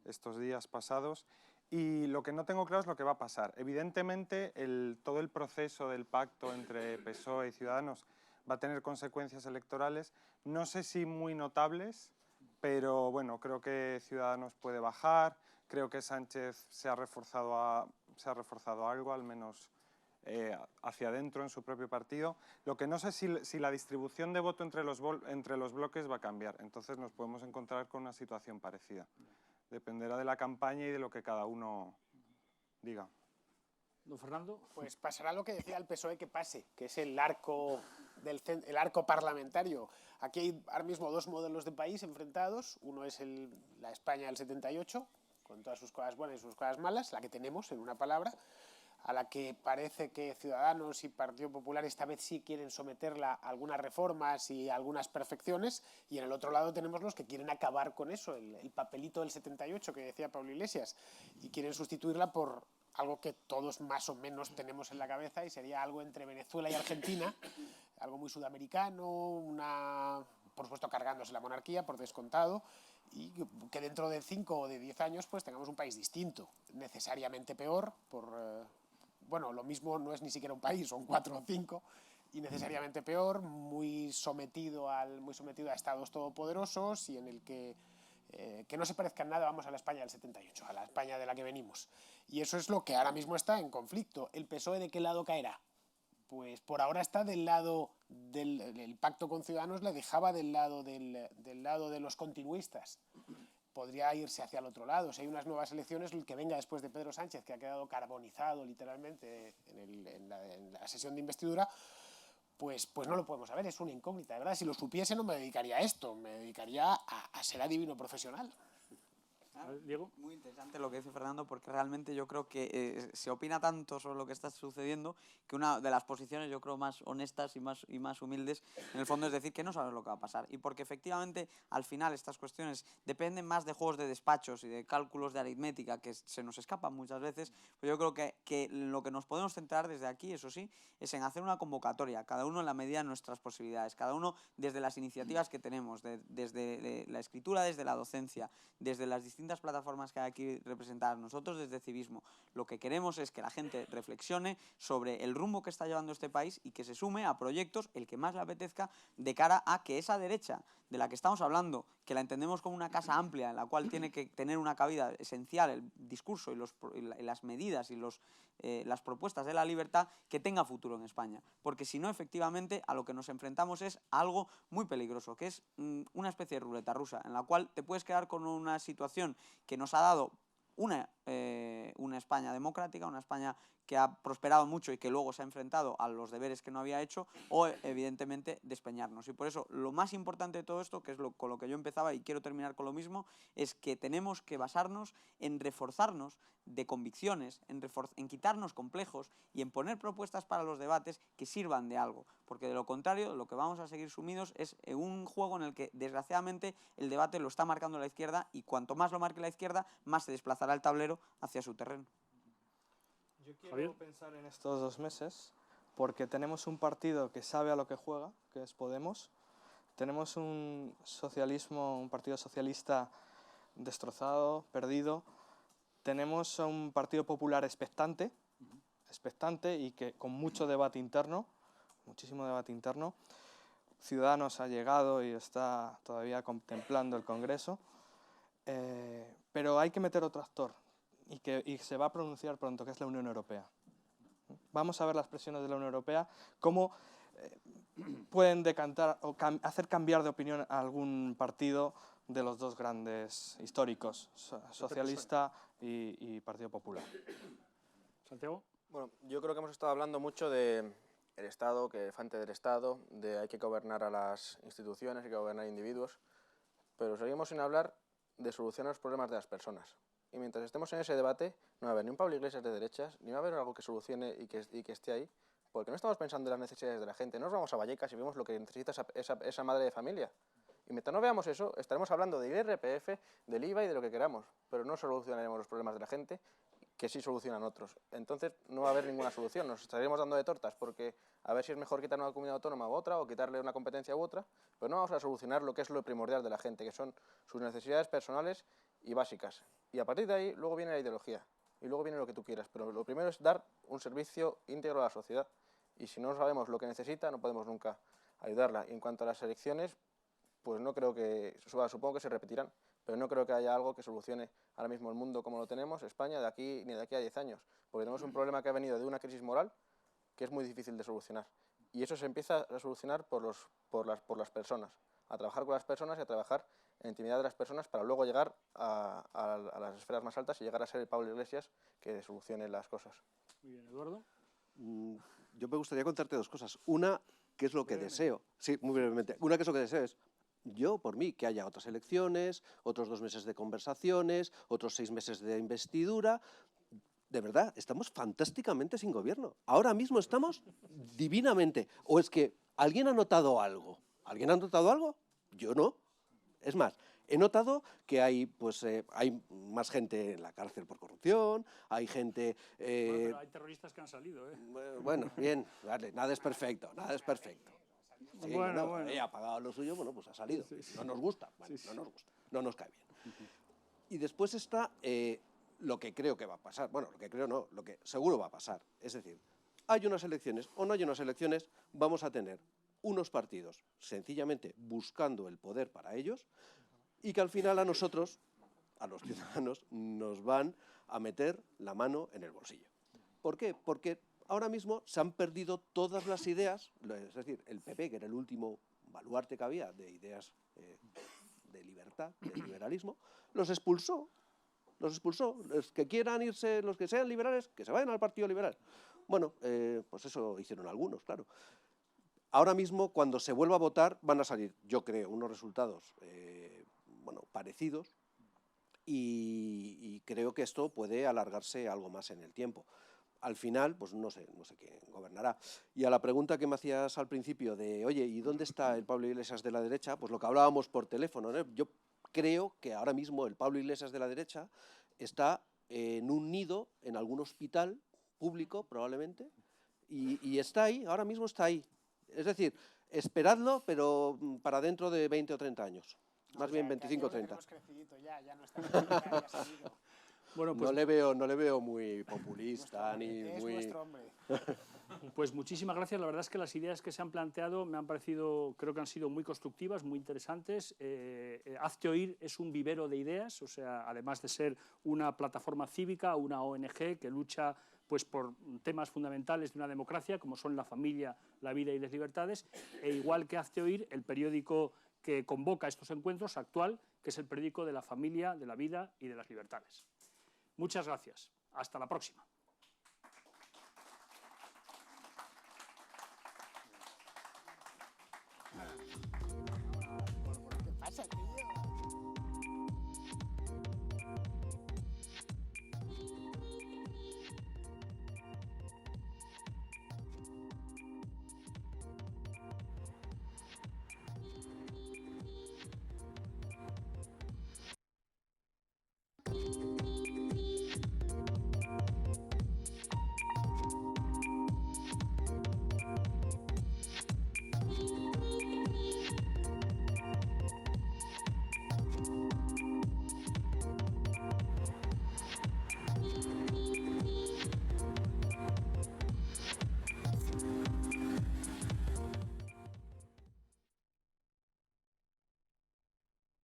estos días pasados. Y lo que no tengo claro es lo que va a pasar. Evidentemente, todo el proceso del pacto entre PSOE y Ciudadanos va a tener consecuencias electorales, no sé si muy notables, pero bueno, creo que Ciudadanos puede bajar, creo que Sánchez se ha reforzado algo, al menos hacia adentro en su propio partido. Lo que no sé si la distribución de voto entre los bloques va a cambiar, entonces nos podemos encontrar con una situación parecida. Dependerá de la campaña y de lo que cada uno diga. Don Fernando. Pues pasará lo que decía el PSOE que pase, que es el arco parlamentario. Aquí hay ahora mismo 2 modelos de país enfrentados. Uno es la España del 78, con todas sus cosas buenas y sus cosas malas, la que tenemos, en una palabra, a la que parece que Ciudadanos y Partido Popular esta vez sí quieren someterla a algunas reformas y a algunas perfecciones, y en el otro lado tenemos los que quieren acabar con eso, el papelito del 78 que decía Pablo Iglesias, y quieren sustituirla por algo que todos más o menos tenemos en la cabeza, y sería algo entre Venezuela y Argentina, algo muy sudamericano, por supuesto cargándose la monarquía, por descontado, y que dentro de 5 o de 10 años pues tengamos un país distinto, necesariamente peor, bueno, lo mismo no es ni siquiera un país, son 4 o 5, y necesariamente peor, muy sometido a estados todopoderosos y en el que no se parezca en nada, vamos, a la España del 78, a la España de la que venimos. Y eso es lo que ahora mismo está en conflicto. ¿El PSOE de qué lado caerá? Pues por ahora está del lado del pacto con Ciudadanos, le dejaba del lado de los continuistas. Podría irse hacia el otro lado. Si hay unas nuevas elecciones, el que venga después de Pedro Sánchez, que ha quedado carbonizado literalmente en la sesión de investidura, pues no lo podemos saber, es una incógnita. De verdad, si lo supiese no me dedicaría a esto, me dedicaría a ser adivino profesional. Diego. Muy interesante lo que dice Fernando, porque realmente yo creo que se opina tanto sobre lo que está sucediendo que una de las posiciones, yo creo, más honestas y más humildes, en el fondo es decir que no sabes lo que va a pasar. Y porque efectivamente, al final, estas cuestiones dependen más de juegos de despachos y de cálculos de aritmética que se nos escapan muchas veces, pues yo creo que lo que nos podemos centrar desde aquí, eso sí, es en hacer una convocatoria, cada uno en la medida de nuestras posibilidades, cada uno desde las iniciativas que tenemos, desde la escritura, desde la docencia, desde las distintas plataformas que hay aquí representadas. Nosotros desde Civismo lo que queremos es que la gente reflexione sobre el rumbo que está llevando este país y que se sume a proyectos, el que más le apetezca, de cara a que esa derecha de la que estamos hablando, que la entendemos como una casa amplia en la cual tiene que tener una cabida esencial el discurso y las medidas y las propuestas de la libertad, que tenga futuro en España. Porque si no, efectivamente, a lo que nos enfrentamos es algo muy peligroso, que es una especie de ruleta rusa, en la cual te puedes quedar con una situación que nos ha dado una España democrática, una España que ha prosperado mucho y que luego se ha enfrentado a los deberes que no había hecho, o evidentemente despeñarnos. Y por eso lo más importante de todo esto, que es con lo que yo empezaba y quiero terminar con lo mismo, es que tenemos que basarnos en reforzarnos de convicciones, en quitarnos complejos y en poner propuestas para los debates que sirvan de algo, porque de lo contrario lo que vamos a seguir sumidos es en un juego en el que desgraciadamente el debate lo está marcando la izquierda, y cuanto más lo marque la izquierda, más se desplazará el tablero hacia su terreno. Yo quiero pensar en estos 2 meses porque tenemos un partido que sabe a lo que juega, que es Podemos. Tenemos un partido socialista destrozado, perdido. Tenemos un Partido Popular expectante y que con mucho debate interno, muchísimo debate interno. Ciudadanos ha llegado y está todavía contemplando el Congreso, pero hay que meter otro actor y se va a pronunciar pronto, que es la Unión Europea. Vamos a ver las presiones de la Unión Europea, cómo pueden decantar o hacer cambiar de opinión a algún partido de los 2 grandes históricos, socialista y Partido Popular. Santiago. Bueno, yo creo que hemos estado hablando mucho de el Estado, que elefante del Estado, de hay que gobernar a las instituciones, hay que gobernar a individuos, pero seguimos sin hablar de solucionar los problemas de las personas. Y mientras estemos en ese debate, no va a haber ni un Pablo Iglesias de derechas, ni va a haber algo que solucione y que esté ahí, porque no estamos pensando en las necesidades de la gente. No nos vamos a Vallecas y vemos lo que necesita esa madre de familia. Y mientras no veamos eso, estaremos hablando de IRPF, del IVA y de lo que queramos, pero no solucionaremos los problemas de la gente, que sí solucionan otros. Entonces no va a haber ninguna solución, nos estaremos dando de tortas porque a ver si es mejor quitar una comunidad autónoma u otra o quitarle una competencia u otra, pero no vamos a solucionar lo que es lo primordial de la gente, que son sus necesidades personales y básicas. Y a partir de ahí luego viene la ideología y luego viene lo que tú quieras, pero lo primero es dar un servicio íntegro a la sociedad, y si no sabemos lo que necesita no podemos nunca ayudarla. Y en cuanto a las elecciones, pues no creo que, supongo que se repetirán, pero no creo que haya algo que solucione ahora mismo el mundo como lo tenemos, España, ni de aquí a 10 años, porque tenemos un problema que ha venido de una crisis moral que es muy difícil de solucionar. Y eso se empieza a solucionar por las personas, a trabajar con las personas y a trabajar en la intimidad de las personas para luego llegar a las esferas más altas y llegar a ser el Pablo Iglesias que solucione las cosas. Muy bien, Eduardo. Yo me gustaría contarte 2 cosas. Una, que es lo que deseo. Sí, muy brevemente. Una, que es lo que deseo es, yo, por mí, que haya otras elecciones, otros 2 meses de conversaciones, otros 6 meses de investidura. De verdad, estamos fantásticamente sin gobierno. Ahora mismo estamos divinamente. ¿O es que alguien ha notado algo? ¿Alguien ha notado algo? Yo no. Es más, he notado que hay más gente en la cárcel por corrupción, hay gente... Bueno, pero hay terroristas que han salido, ¿eh? Bueno, bien, vale, nada es perfecto, nada es perfecto. Sí, bueno, ella ha pagado lo suyo, bueno, pues ha salido. Sí. No nos gusta, bueno, sí. No nos gusta, no nos cae bien. Y después está lo que creo que va a pasar. Bueno, lo que creo no, lo que seguro va a pasar. Es decir, hay unas elecciones o no hay unas elecciones, vamos a tener unos partidos sencillamente buscando el poder para ellos y que al final a nosotros, a los ciudadanos, nos van a meter la mano en el bolsillo. ¿Por qué? Porque ahora mismo se han perdido todas las ideas, es decir, el PP, que era el último baluarte que había de ideas de libertad, de liberalismo, los expulsó. Los que quieran irse, los que sean liberales, que se vayan al Partido Liberal. Bueno, pues eso hicieron algunos, claro. Ahora mismo, cuando se vuelva a votar, van a salir, yo creo, unos resultados parecidos y creo que esto puede alargarse algo más en el tiempo. Al final, pues no sé quién gobernará. Y a la pregunta que me hacías al principio de, oye, ¿y dónde está el Pablo Iglesias de la derecha? Pues lo que hablábamos por teléfono, ¿no? Yo creo que ahora mismo el Pablo Iglesias de la derecha está en un nido, en algún hospital público, probablemente, y está ahí, ahora mismo está ahí. Es decir, esperadlo, pero para dentro de 20 o 30 años. Más bien 25 o 30. Ya no está, ya ha salido. Bueno, pues no le veo muy populista ni muy... nuestro hombre. Pues muchísimas gracias. La verdad es que las ideas que se han planteado me han parecido, creo que han sido muy constructivas, muy interesantes. Hazte Oír es un vivero de ideas, o sea, además de ser una plataforma cívica, una ONG que lucha pues por temas fundamentales de una democracia, como son la familia, la vida y las libertades, e igual que Hazte Oír, el periódico que convoca estos encuentros actual, que es el periódico de la familia, de la vida y de las libertades. Muchas gracias. Hasta la próxima. ¿Qué pasa, tío?